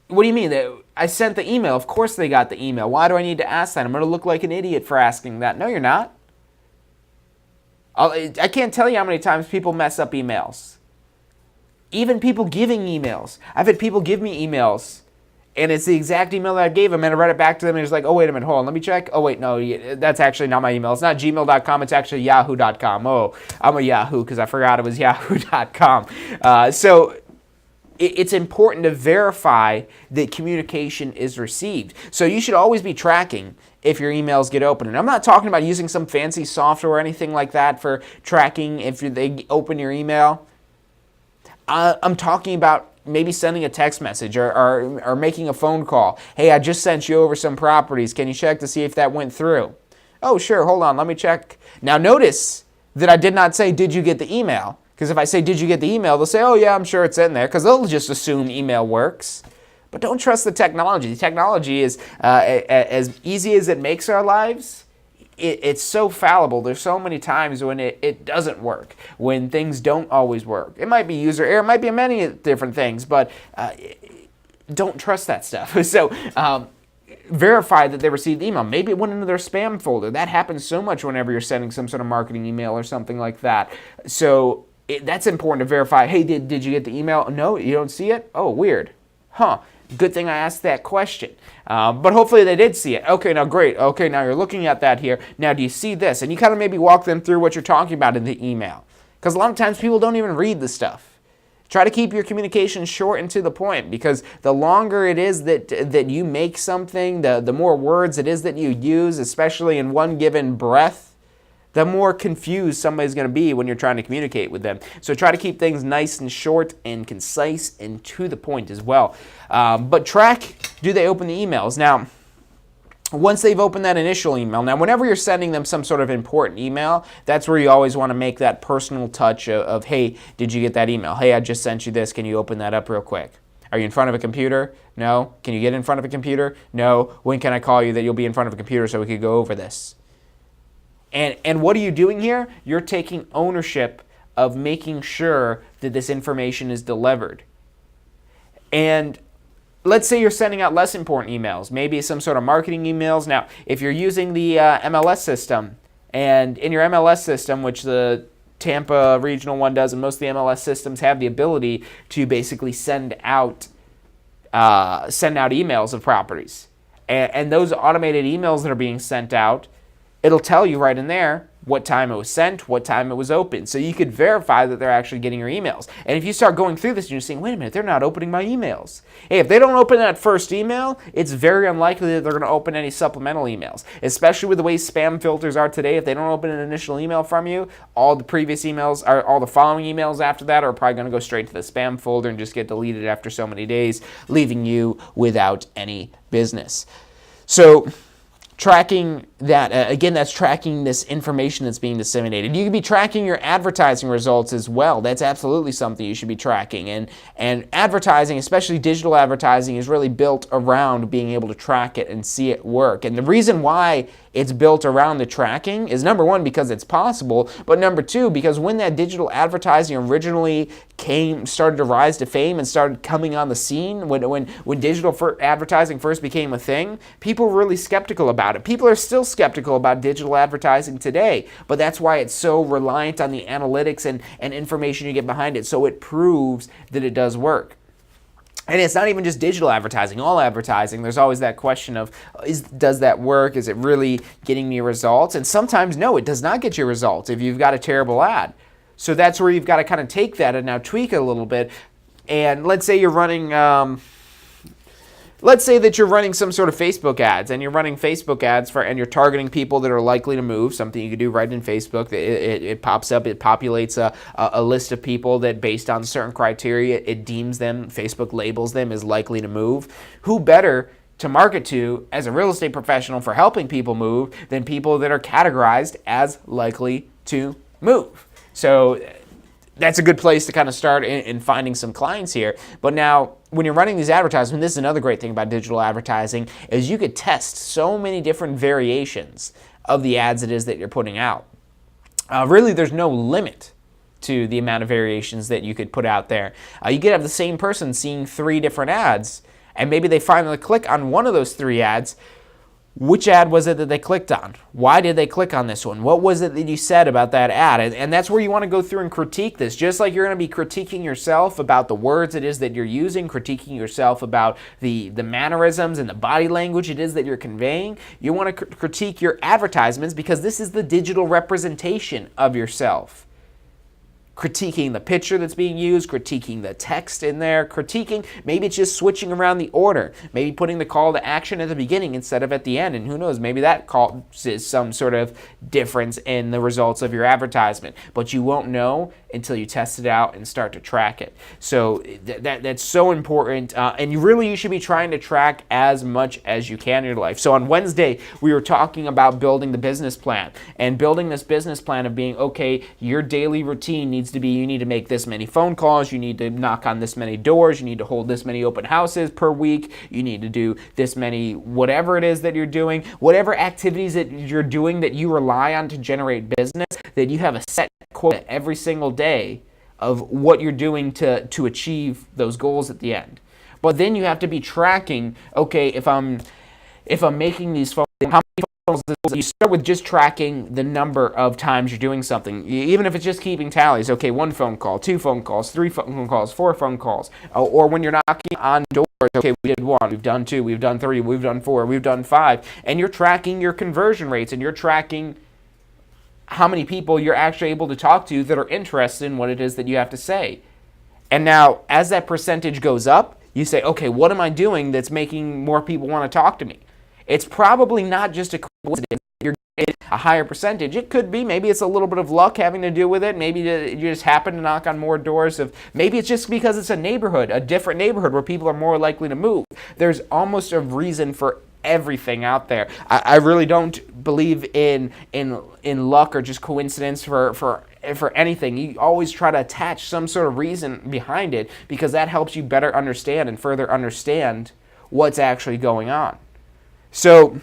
what do you mean? I sent the email. Of course they got the email. Why do I need to ask that? I'm going to look like an idiot for asking that. No, you're not. I can't tell you how many times people mess up emails. Even people giving emails. I've had people give me emails, and it's the exact email that I gave them, and I read it back to them, and it's like, oh, wait a minute, hold on, let me check. Oh, wait, no, that's actually not my email. It's not gmail.com, it's actually yahoo.com. Oh, I'm a Yahoo because I forgot it was yahoo.com. So it's important to verify that communication is received. So you should always be tracking if your emails get open. And I'm not talking about using some fancy software or anything like that for tracking if they open your email. I'm talking about maybe sending a text message or making a phone call. Hey, I just sent you over some properties. Can you check to see if that went through? Oh, sure. Hold on. Let me check. Now, notice that I did not say, did you get the email? Because if I say, did you get the email, they'll say, oh, yeah, I'm sure it's in there, because they'll just assume email works. But don't trust the technology. The technology is, as easy as it makes our lives, it's so fallible. There's so many times when it doesn't work, when things don't always work. It might be user error, it might be many different things, but don't trust that stuff. So verify that they received the email. Maybe it went into their spam folder. That happens so much whenever you're sending some sort of marketing email or something like that. So that's important to verify. Hey, did you get the email? No, you don't see it? Oh, weird. Huh. Good thing I asked that question. But hopefully they did see it. Okay, now great. Okay, now you're looking at that here. Now do you see this? And you kind of maybe walk them through what you're talking about in the email. Because a lot of times people don't even read the stuff. Try to keep your communication short and to the point, because the longer it is that you make something, the more words it is that you use, especially in one given breath, the more confused somebody's going to be when you're trying to communicate with them. So try to keep things nice and short and concise and to the point as well. But track, do they open the emails? Now, once they've opened that initial email, now whenever you're sending them some sort of important email, that's where you always want to make that personal touch of, hey, did you get that email? Hey, I just sent you this. Can you open that up real quick? Are you in front of a computer? No. Can you get in front of a computer? No. When can I call you that you'll be in front of a computer so we could go over this? And what are you doing here? You're taking ownership of making sure that this information is delivered. And let's say you're sending out less important emails, maybe some sort of marketing emails. Now, if you're using the MLS system, and in your MLS system, which the Tampa regional one does, and most of the MLS systems have the ability to basically send out emails of properties. And those automated emails that are being sent out, it'll tell you right in there what time it was sent, what time it was open. So you could verify that they're actually getting your emails. And if you start going through this and you're saying, wait a minute, they're not opening my emails. Hey, if they don't open that first email, it's very unlikely that they're going to open any supplemental emails. Especially with the way spam filters are today, if they don't open an initial email from you, all the previous emails, or all the following emails after that are probably going to go straight to the spam folder and just get deleted after so many days, leaving you without any business. So tracking that, again, that's tracking this information that's being disseminated. You could be tracking your advertising results as well. That's absolutely something you should be tracking. And advertising, especially digital advertising, is really built around being able to track it and see it work. And the reason why it's built around the tracking is, number one, because it's possible, but number two, because when that digital advertising originally started to rise to fame and started coming on the scene, when digital advertising first became a thing, people were really skeptical about it. People are still skeptical about digital advertising today, but that's why it's so reliant on the analytics and information you get behind it, so it proves that it does work. And it's not even just digital advertising, all advertising. There's always that question of, does that work? Is it really getting me results? And sometimes, no, it does not get you results if you've got a terrible ad. So that's where you've got to kind of take that and now tweak it a little bit. And let's say you're running, let's say that you're running some sort of Facebook ads, and you're running Facebook ads and you're targeting people that are likely to move, something you can do right in Facebook. It pops up, it populates a list of people that, based on certain criteria, it deems them, Facebook labels them as likely to move. Who better to market to as a real estate professional for helping people move than people that are categorized as likely to move? So that's a good place to kind of start in finding some clients here. But now, when you're running these advertisements, this is another great thing about digital advertising, is you could test so many different variations of the ads it is that you're putting out. Really, there's no limit to the amount of variations that you could put out there. You could have the same person seeing 3 different ads, and maybe they finally click on one of those 3 ads. Which ad was it that they clicked on? Why did they click on this one? What was it that you said about that ad? And that's where you want to go through and critique this. Just like you're going to be critiquing yourself about the words it is that you're using, critiquing yourself about the mannerisms and the body language it is that you're conveying. You want to critique your advertisements, because this is the digital representation of yourself. Critiquing the picture that's being used, critiquing the text in there, critiquing, maybe it's just switching around the order, maybe putting the call to action at the beginning instead of at the end, and who knows, maybe that causes some sort of difference in the results of your advertisement, but you won't know until you test it out and start to track it. So that's so important, and you should be trying to track as much as you can in your life. So on Wednesday, we were talking about building the business plan, and building this business plan of being, okay, your daily routine needs to be, you need to make this many phone calls, you need to knock on this many doors, you need to hold this many open houses per week, you need to do this many, whatever it is that you're doing, whatever activities that you're doing that you rely on to generate business, that you have a set quota every single day of what you're doing to achieve those goals at the end. But then you have to be tracking, okay, if I'm making these phone calls, how many phone calls? You start with just tracking the number of times you're doing something, even if it's just keeping tallies. Okay, 1 phone call, 2 phone calls, 3 phone calls, 4 phone calls. Or when you're knocking on doors, okay, we did 1, we've done 2, we've done 3, we've done 4, we've done 5. And you're tracking your conversion rates, and you're tracking how many people you're actually able to talk to that are interested in what it is that you have to say. And now, as that percentage goes up, you say, okay, what am I doing that's making more people want to talk to me? It's probably not just a coincidence that you're getting a higher percentage. It could be, maybe it's a little bit of luck having to do with it. Maybe you just happen to knock on more doors. Maybe it's just because it's a neighborhood, a different neighborhood where people are more likely to move. There's almost a reason for everything out there. I really don't believe in luck or just coincidence for anything. You always try to attach some sort of reason behind it, because that helps you better understand and further understand what's actually going on. So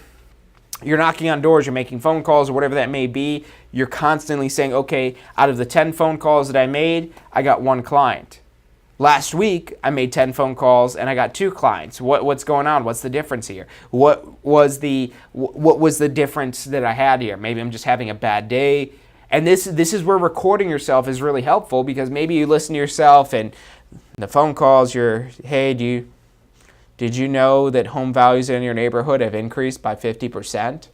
you're knocking on doors, you're making phone calls, or whatever that may be. You're constantly saying, okay, out of the 10 phone calls that I made, I got 1 client. Last week, I made 10 phone calls and I got 2 clients. What's going on? What's the difference here? What was the difference that I had here? Maybe I'm just having a bad day. And this is where recording yourself is really helpful, because maybe you listen to yourself and the phone calls, hey, did you know that home values in your neighborhood have increased by 50%?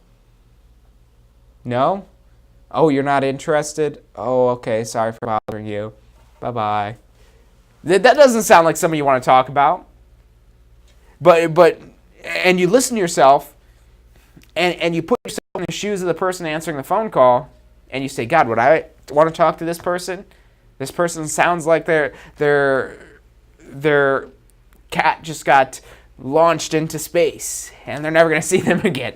No? Oh, you're not interested? Oh, okay, sorry for bothering you. Bye-bye. That doesn't sound like something you want to talk about. But and you listen to yourself, and you put yourself in the shoes of the person answering the phone call, and you say, God, would I want to talk to this person? This person sounds like their cat just got launched into space, and they're never going to see them again.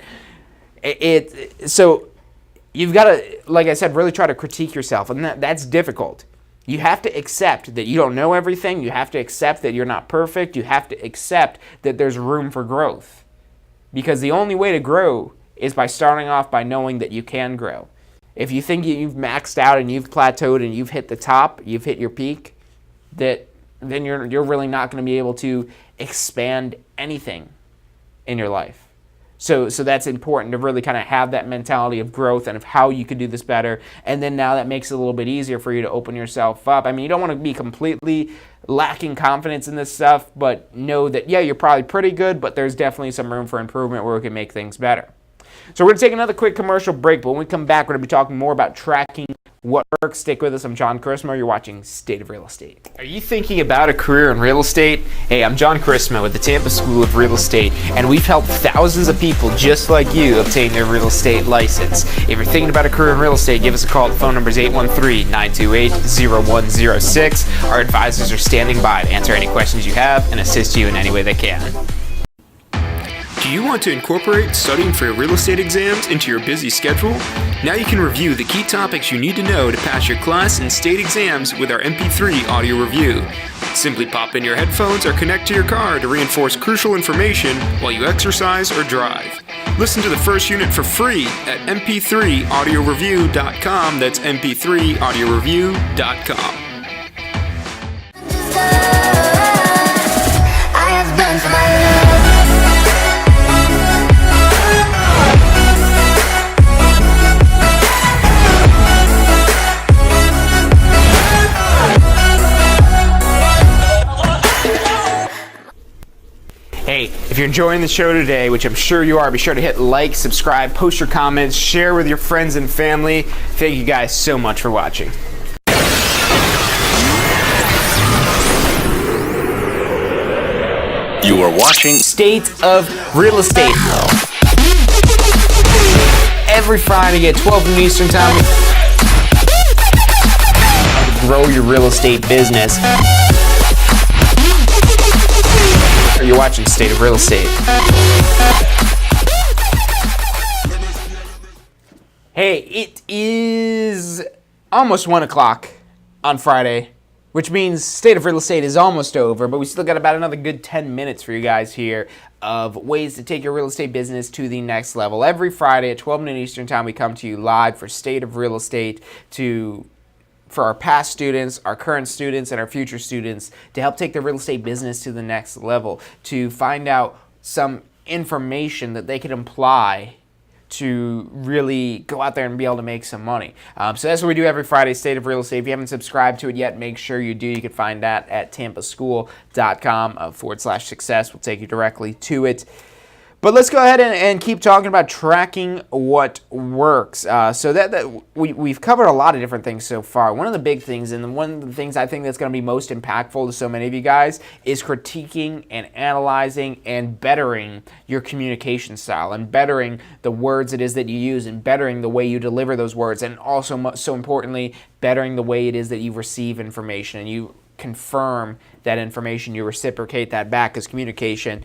So you've got to, like I said, really try to critique yourself, and that's difficult. You have to accept that you don't know everything. You have to accept that you're not perfect. You have to accept that there's room for growth. Because the only way to grow is by starting off by knowing that you can grow. If you think you've maxed out and you've plateaued and you've hit the top, you've hit your peak, then you're really not going to be able to expand anything in your life. So that's important to really kind of have that mentality of growth and of how you could do this better. And then now that makes it a little bit easier for you to open yourself up. I mean, you don't want to be completely lacking confidence in this stuff, but know that, yeah, you're probably pretty good, but there's definitely some room for improvement where we can make things better. So we're going to take another quick commercial break, but when we come back, we're going to be talking more about tracking what works. Stick with us. I'm John Charisma. You're watching State of Real Estate. Are you thinking about a career in real estate? Hey, I'm John Charisma with the Tampa School of Real Estate, and we've helped thousands of people just like you obtain their real estate license. If you're thinking about a career in real estate, give us a call. The phone number is 813-928-0106. Our advisors are standing by to answer any questions you have and assist you in any way they can. Do you want to incorporate studying for your real estate exams into your busy schedule? Now you can review the key topics you need to know to pass your class and state exams with our MP3 audio review. Simply pop in your headphones or connect to your car to reinforce crucial information while you exercise or drive. Listen to the first unit for free at mp3audioreview.com. That's mp3audioreview.com. I have done for my love. Hey, if you're enjoying the show today, which I'm sure you are, be sure to hit like, subscribe, post your comments, share with your friends and family. Thank you guys so much for watching. You are watching State of Real Estate. Every Friday at 12 noon Eastern Time. Grow your real estate business. You're watching State of Real Estate. Hey, it is almost 1 o'clock on Friday, which means State of Real Estate is almost over, but we still got about another good 10 minutes for you guys here of ways to take your real estate business to the next level. Every Friday at 12 noon Eastern Time, we come to you live for State of Real Estate for our past students, our current students, and our future students to help take their real estate business to the next level, to find out some information that they can apply to really go out there and be able to make some money. So that's what we do every Friday, State of Real Estate. If you haven't subscribed to it yet, make sure you do. You can find that at tampaschool.com/success. We'll take you directly to it. But let's go ahead and keep talking about tracking what works. So we've covered a lot of different things so far. One of the big things, and one of the things I think that's going to be most impactful to so many of you guys, is critiquing and analyzing and bettering your communication style and bettering the words it is that you use and bettering the way you deliver those words, and also, so importantly, bettering the way it is that you receive information and you confirm that information, you reciprocate that back, as communication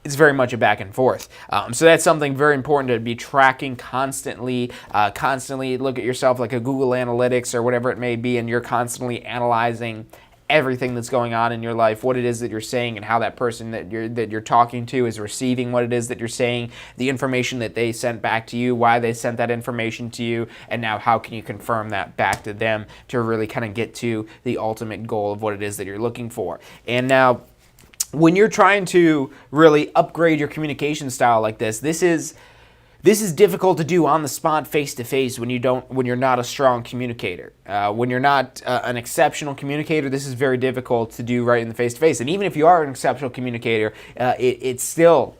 it's very much a back and forth. So that's something very important to be tracking constantly. Constantly look at yourself like a Google Analytics or whatever it may be, and you're constantly analyzing everything that's going on in your life, what it is that you're saying, and how that person that you're talking to is receiving what it is that you're saying, the information that they sent back to you, why they sent that information to you, and now how can you confirm that back to them to really kind of get to the ultimate goal of what it is that you're looking for. And now, when you're trying to really upgrade your communication style like this is difficult to do on the spot, face to face, when you're not a strong communicator. When you're not an exceptional communicator, this is very difficult to do right in the face to face. And even if you are an exceptional communicator, it's still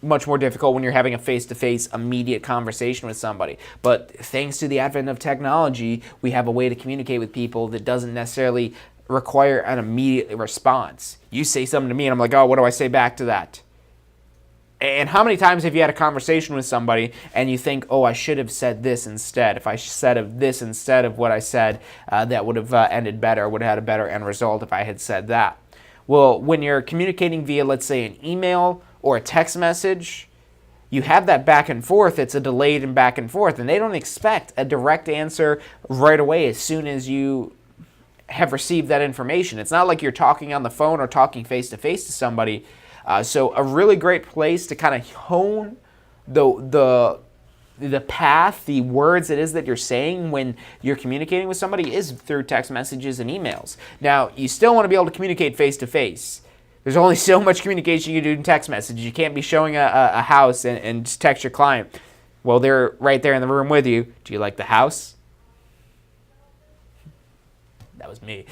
much more difficult when you're having a face-to-face immediate conversation with somebody. But thanks to the advent of technology, we have a way to communicate with people that doesn't necessarily require an immediate response. You say something to me and I'm like, oh, what do I say back to that? And how many times have you had a conversation with somebody and you think, oh, I should have said this instead. If I said of this instead of what I said, that would have ended better, would have had a better end result if I had said that. Well, when you're communicating via, let's say, an email or a text message, you have that back and forth. It's a delayed and back and forth, and they don't expect a direct answer right away as soon as you have received that information. It's not like you're talking on the phone or talking face-to-face to somebody. So a really great place to kind of hone the path, the words it is that you're saying when you're communicating with somebody is through text messages and emails. Now, you still want to be able to communicate face-to-face. There's only so much communication you can do in text messages. You can't be showing a house and just text your client. Well, they're right there in the room with you. Do you like the house? That was me.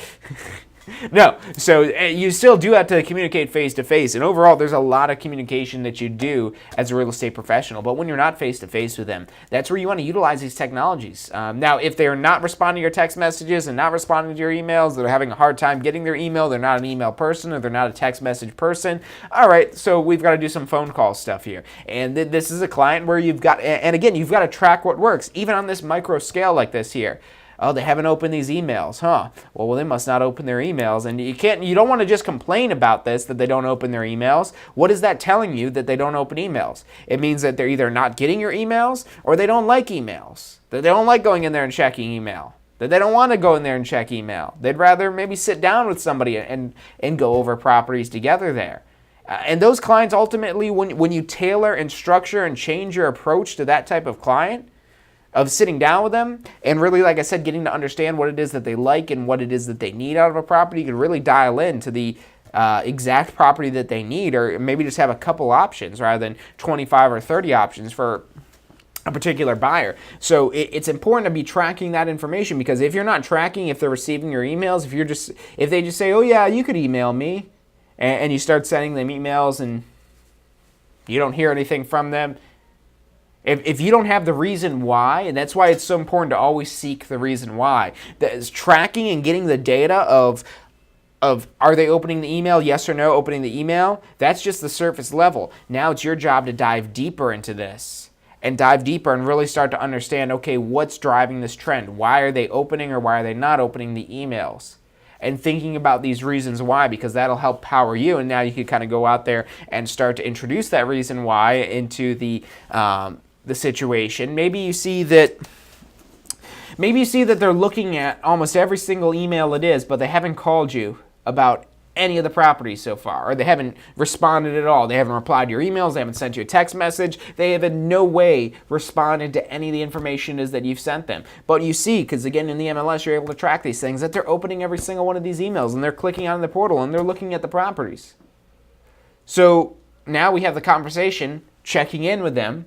No, so you still do have to communicate face-to-face, and overall there's a lot of communication that you do as a real estate professional, but when you're not face-to-face with them, that's where you want to utilize these technologies. Now, if they're not responding to your text messages and not responding to your emails, they're having a hard time getting their email, they're not an email person, or they're not a text message person, all right, so we've got to do some phone call stuff here. And this is a client where you've got, and again, you've got to track what works, even on this micro scale like this here. Oh, they haven't opened these emails, huh? Well, they must not open their emails. And you don't want to just complain about this, that they don't open their emails. What is that telling you that they don't open emails? It means that they're either not getting your emails or they don't like emails. That they don't like going in there and checking email. That they don't want to go in there and check email. They'd rather maybe sit down with somebody and go over properties together there. And those clients ultimately, when you tailor and structure and change your approach to that type of client, of sitting down with them and really, like I said, getting to understand what it is that they like and what it is that they need out of a property, you can really dial into the exact property that they need, or maybe just have a couple options rather than 25 or 30 options for a particular buyer. So it's important to be tracking that information, because if you're not tracking if they're receiving your emails, if they just say, oh yeah, you could email me, and you start sending them emails and you don't hear anything from them, if you don't have the reason why, and that's why it's so important to always seek the reason why, that is tracking and getting the data of are they opening the email, yes or no, opening the email, that's just the surface level. Now it's your job to dive deeper into this and dive deeper and really start to understand, okay, what's driving this trend? Why are they opening or why are they not opening the emails? And thinking about these reasons why, because that'll help power you. And now you can kind of go out there and start to introduce that reason why into the situation. Maybe you see that they're looking at almost every single email it is, but they haven't called you about any of the properties so far, or they haven't responded at all. They haven't replied to your emails, they haven't sent you a text message, they have in no way responded to any of the information is that you've sent them. But you see, because again in the MLS you're able to track these things, that they're opening every single one of these emails and they're clicking on the portal and they're looking at the properties. So now we have the conversation, checking in with them.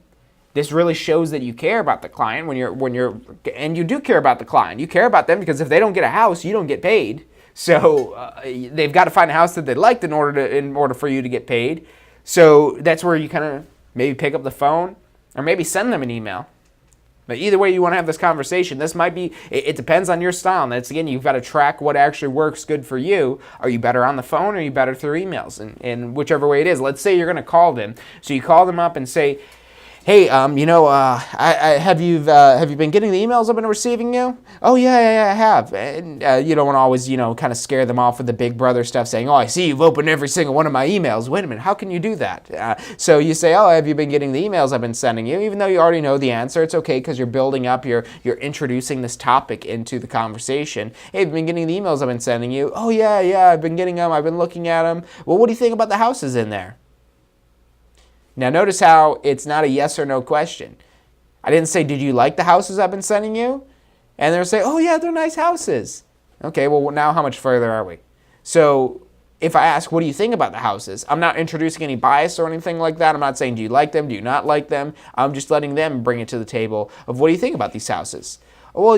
This really shows that you care about the client and you do care about the client. You care about them because if they don't get a house, you don't get paid. So they've got to find a house that they liked in order for you to get paid. So that's where you kind of maybe pick up the phone or maybe send them an email. But either way you want to have this conversation, this might be, it depends on your style. And that's, again, you've got to track what actually works good for you. Are you better on the phone or are you better through emails? And whichever way it is. Let's say you're going to call them. So you call them up and say, hey, have you been getting the emails I've been receiving you? Oh, yeah, I have. And you don't want to always, kind of scare them off with the big brother stuff saying, oh, I see you've opened every single one of my emails. Wait a minute, how can you do that? So you say, oh, have you been getting the emails I've been sending you? Even though you already know the answer, it's okay because you're building up, you're introducing this topic into the conversation. Hey, have you been getting the emails I've been sending you? Oh, yeah, I've been getting them. I've been looking at them. Well, what do you think about the houses in there? Now notice how it's not a yes or no question. I didn't say, did you like the houses I've been sending you? And they'll say, oh yeah, they're nice houses. Okay, well now how much further are we? So if I ask, what do you think about the houses? I'm not introducing any bias or anything like that. I'm not saying, do you like them? Do you not like them? I'm just letting them bring it to the table of what do you think about these houses? Well,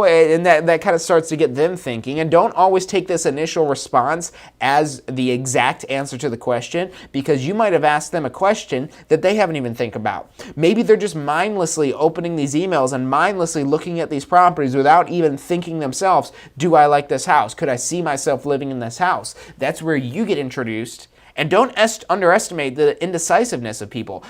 and that kind of starts to get them thinking. And don't always take this initial response as the exact answer to the question, because you might have asked them a question that they haven't even think about. Maybe they're just mindlessly opening these emails and mindlessly looking at these properties without even thinking themselves, do I like this house? Could I see myself living in this house? That's where you get introduced. And don't underestimate the indecisiveness of people.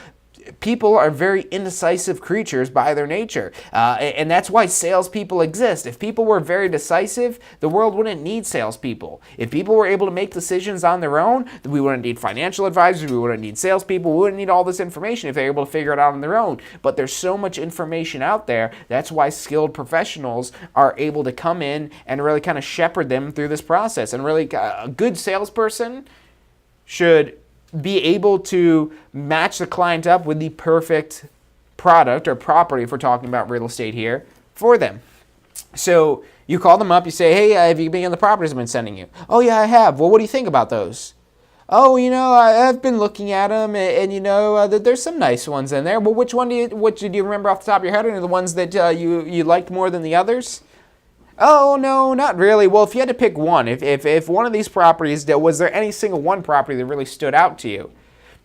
People are very indecisive creatures by their nature, and that's why salespeople exist. If people were very decisive, the world wouldn't need salespeople. If people were able to make decisions on their own, we wouldn't need financial advisors, we wouldn't need salespeople, we wouldn't need all this information if they're able to figure it out on their own. But there's so much information out there, that's why skilled professionals are able to come in and really kind of shepherd them through this process. And really, a good salesperson should be able to match the client up with the perfect product or property, if we're talking about real estate here, for them. So you call them up, you say, hey, have you been on the properties I've been sending you? Oh, yeah, I have. Well, what do you think about those? Oh, I've been looking at them, and there's some nice ones in there. Well, which do you remember off the top of your head? Are the ones that you liked more than the others? Oh, no, not really. Well, if you had to pick one, if one of these properties, was there any single one property that really stood out to you?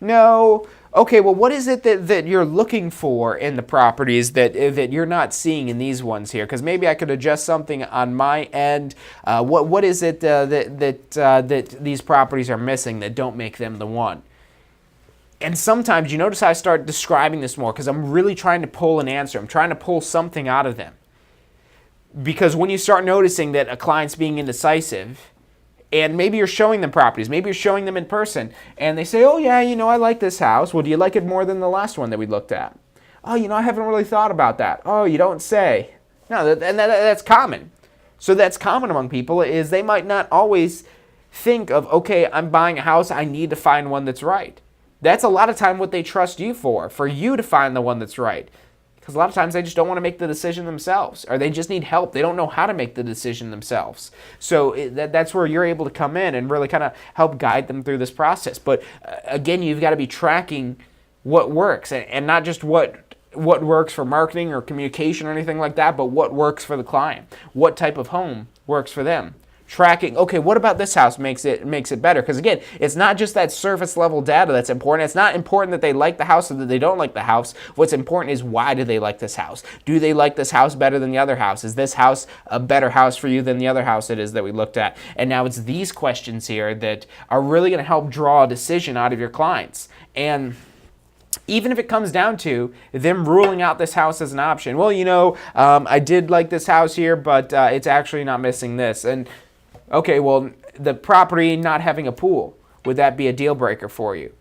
No. Okay, well, what is it that you're looking for in the properties that you're not seeing in these ones here? Because maybe I could adjust something on my end. What is it that these properties are missing that don't make them the one? And sometimes you notice I start describing this more because I'm really trying to pull an answer. I'm trying to pull something out of them. Because when you start noticing that a client's being indecisive, and maybe you're showing them properties, maybe you're showing them in person, and they say, oh yeah, I like this house. Well, do you like it more than the last one that we looked at? Oh, I haven't really thought about that. Oh, you don't say. No, that's common. So that's common among people, is they might not always think of, okay, I'm buying a house, I need to find one that's right. That's a lot of time what they trust you for you to find the one that's right. Because a lot of times they just don't want to make the decision themselves, or they just need help. They don't know how to make the decision themselves. So that's where you're able to come in and really kind of help guide them through this process. But again, you've got to be tracking what works, and not just what works for marketing or communication or anything like that, but what works for the client. What type of home works for them. Tracking, okay, what about this house makes it better? Because again, it's not just that surface level data that's important. It's not important that they like the house or that they don't like the house. What's important is, why do they like this house? Do they like this house better than the other house? Is this house a better house for you than the other house it is that we looked at? And now it's these questions here that are really going to help draw a decision out of your clients. And even if it comes down to them ruling out this house as an option, well, I did like this house here, but it's actually not missing this. And okay, well, the property not having a pool, would that be a deal breaker for you?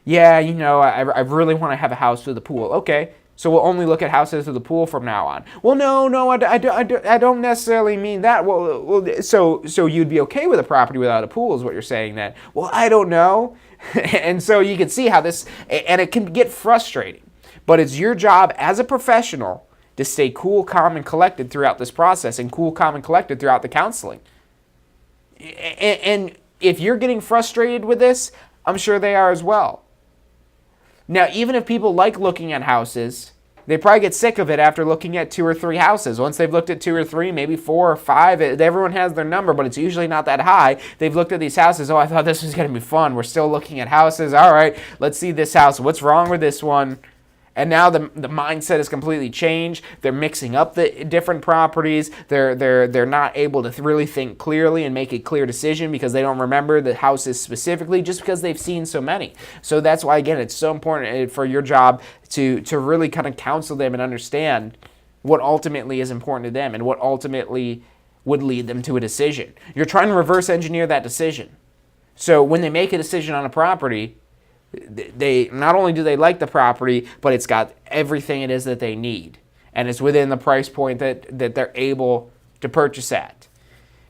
Yeah, I really want to have a house with a pool. Okay, so we'll only look at houses with a pool from now on. Well, no, I don't necessarily mean that. Well, so you'd be okay with a property without a pool is what you're saying then. Well, I don't know. And so you can see how this, and it can get frustrating. But it's your job as a professional to stay cool, calm, and collected throughout this process, and cool, calm, and collected throughout the counseling. And if you're getting frustrated with this, I'm sure they are as well. Now, even if people like looking at houses, they probably get sick of it after looking at 2 or 3 houses. Once they've looked at 2 or 3, maybe 4 or 5, everyone has their number, but it's usually not that high. They've looked at these houses. Oh, I thought this was going to be fun. We're still looking at houses. All right, let's see this house. What's wrong with this one? And now the mindset has completely changed. They're mixing up the different properties. They're not able to really think clearly and make a clear decision because they don't remember the houses specifically, just because they've seen so many. So that's why, again, it's so important for your job to really kind of counsel them and understand what ultimately is important to them and what ultimately would lead them to a decision. You're trying to reverse engineer that decision. So when they make a decision on a property, they not only do they like the property, but it's got everything it is that they need, and it's within the price point that they're able to purchase at.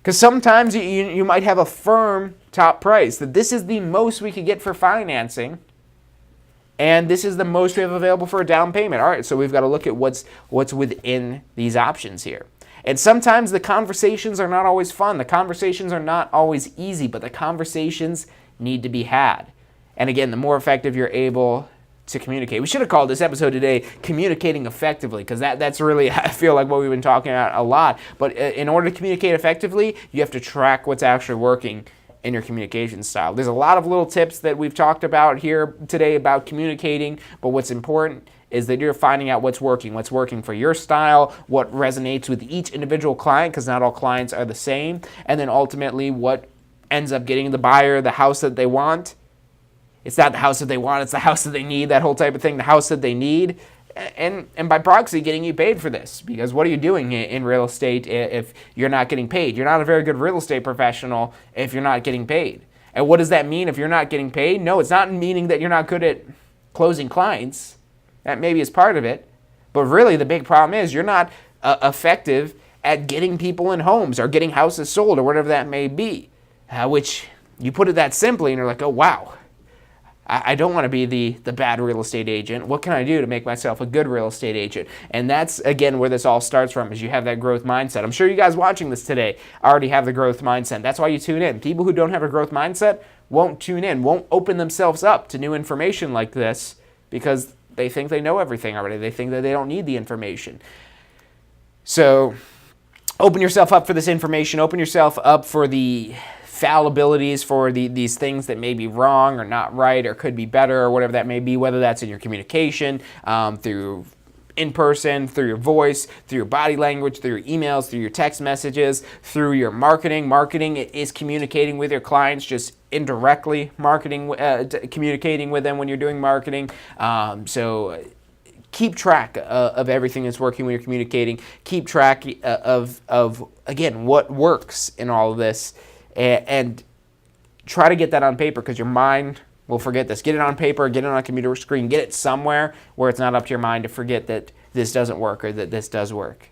Because sometimes you might have a firm top price that this is the most we could get for financing, and this is the most we have available for a down payment. All right, so we've got to look at what's within these options here. And sometimes the conversations are not always fun. The conversations are not always easy, but the conversations need to be had. And again, the more effective you're able to communicate. We should have called this episode today Communicating Effectively, because that's really, I feel like, what we've been talking about a lot. But in order to communicate effectively, you have to track what's actually working in your communication style. There's a lot of little tips that we've talked about here today about communicating, but what's important is that you're finding out what's working for your style, what resonates with each individual client, because not all clients are the same, and then ultimately what ends up getting the buyer the house that they want. It's not the house that they want, it's the house that they need, that whole type of thing, the house that they need. And by proxy, getting you paid for this. Because what are you doing in real estate if you're not getting paid? You're not a very good real estate professional if you're not getting paid. And what does that mean if you're not getting paid? No, it's not meaning that you're not good at closing clients. That maybe is part of it. But really, the big problem is you're not effective at getting people in homes or getting houses sold or whatever that may be. Which, you put it that simply and you're like, oh, wow. I don't want to be the bad real estate agent. What can I do to make myself a good real estate agent? And that's, again, where this all starts from, is you have that growth mindset. I'm sure you guys watching this today already have the growth mindset. That's why you tune in. People who don't have a growth mindset won't tune in, won't open themselves up to new information like this because they think they know everything already. They think that they don't need the information. So open yourself up for this information. Open yourself up for the fallibilities, for these things that may be wrong or not right or could be better or whatever that may be, whether that's in your communication, through in person, through your voice, through your body language, through your emails, through your text messages, through your marketing. Marketing is communicating with your clients, just indirectly communicating with them when you're doing marketing. So keep track of everything that's working when you're communicating. Keep track of again, what works in all of this. And try to get that on paper, because your mind will forget this. Get it on paper, get it on a computer screen, get it somewhere where it's not up to your mind to forget that this doesn't work or that this does work.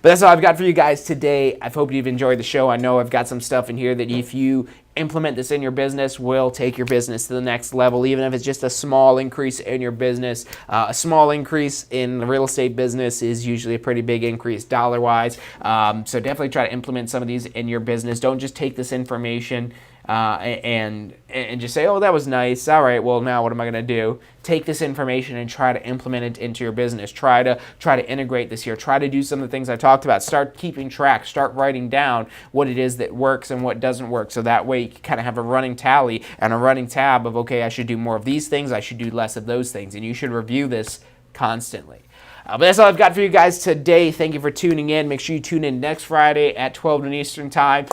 But that's all I've got for you guys today. I hope you've enjoyed the show. I know I've got some stuff in here that if you implement this in your business will take your business to the next level, even if it's just a small increase in your business. A small increase in the real estate business is usually a pretty big increase dollar-wise. So definitely try to implement some of these in your business. Don't just take this information and just say, oh, that was nice. All right, well, now what am I going to do? Take this information and try to implement it into your business. Try to integrate this here. Try to do some of the things I talked about. Start keeping track. Start writing down what it is that works and what doesn't work. So that way you can kind of have a running tally and a running tab of, okay, I should do more of these things. I should do less of those things. And you should review this constantly. But that's all I've got for you guys today. Thank you for tuning in. Make sure you tune in next Friday at 12 noon Eastern Time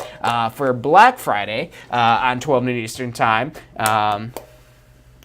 for Black Friday on 12 noon Eastern Time.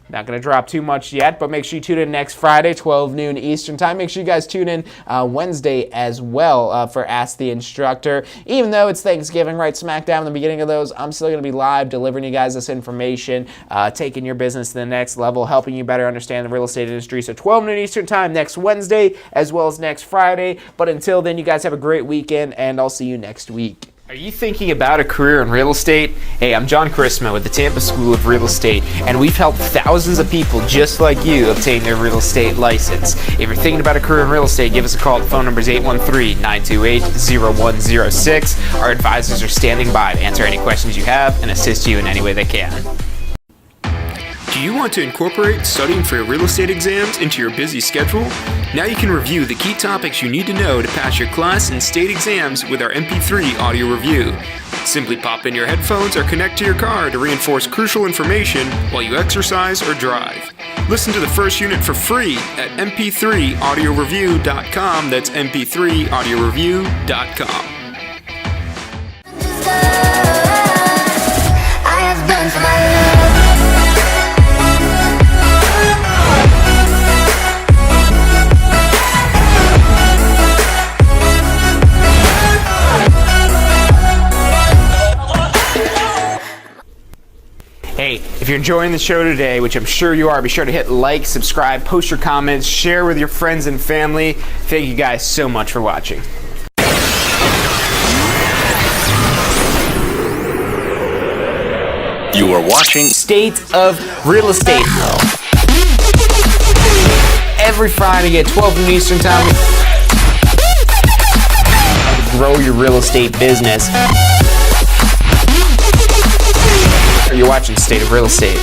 Not going to drop too much yet, but make sure you tune in next Friday, 12 noon Eastern Time. Make sure you guys tune in Wednesday as well for Ask the Instructor. Even though it's Thanksgiving, right smack down in the beginning of those, I'm still going to be live delivering you guys this information, taking your business to the next level, helping you better understand the real estate industry. So 12 noon Eastern Time next Wednesday as well as next Friday. But until then, you guys have a great weekend, and I'll see you next week. Are you thinking about a career in real estate? Hey, I'm John Chrisma with the Tampa School of Real Estate, and we've helped thousands of people just like you obtain their real estate license. If you're thinking about a career in real estate, give us a call. The phone number is 813-928-0106. Our advisors are standing by to answer any questions you have and assist you in any way they can. Do you want to incorporate studying for your real estate exams into your busy schedule? Now you can review the key topics you need to know to pass your class and state exams with our MP3 audio review. Simply pop in your headphones or connect to your car to reinforce crucial information while you exercise or drive. Listen to the first unit for free at mp3audioreview.com. That's mp3audioreview.com. I have done for my love. Hey, if you're enjoying the show today, which I'm sure you are, be sure to hit like, subscribe, post your comments, share with your friends and family. Thank you guys so much for watching. You are watching State of Real Estate. Every Friday at 12 noon Eastern Time. Grow your real estate business. You're watching State of Real Estate.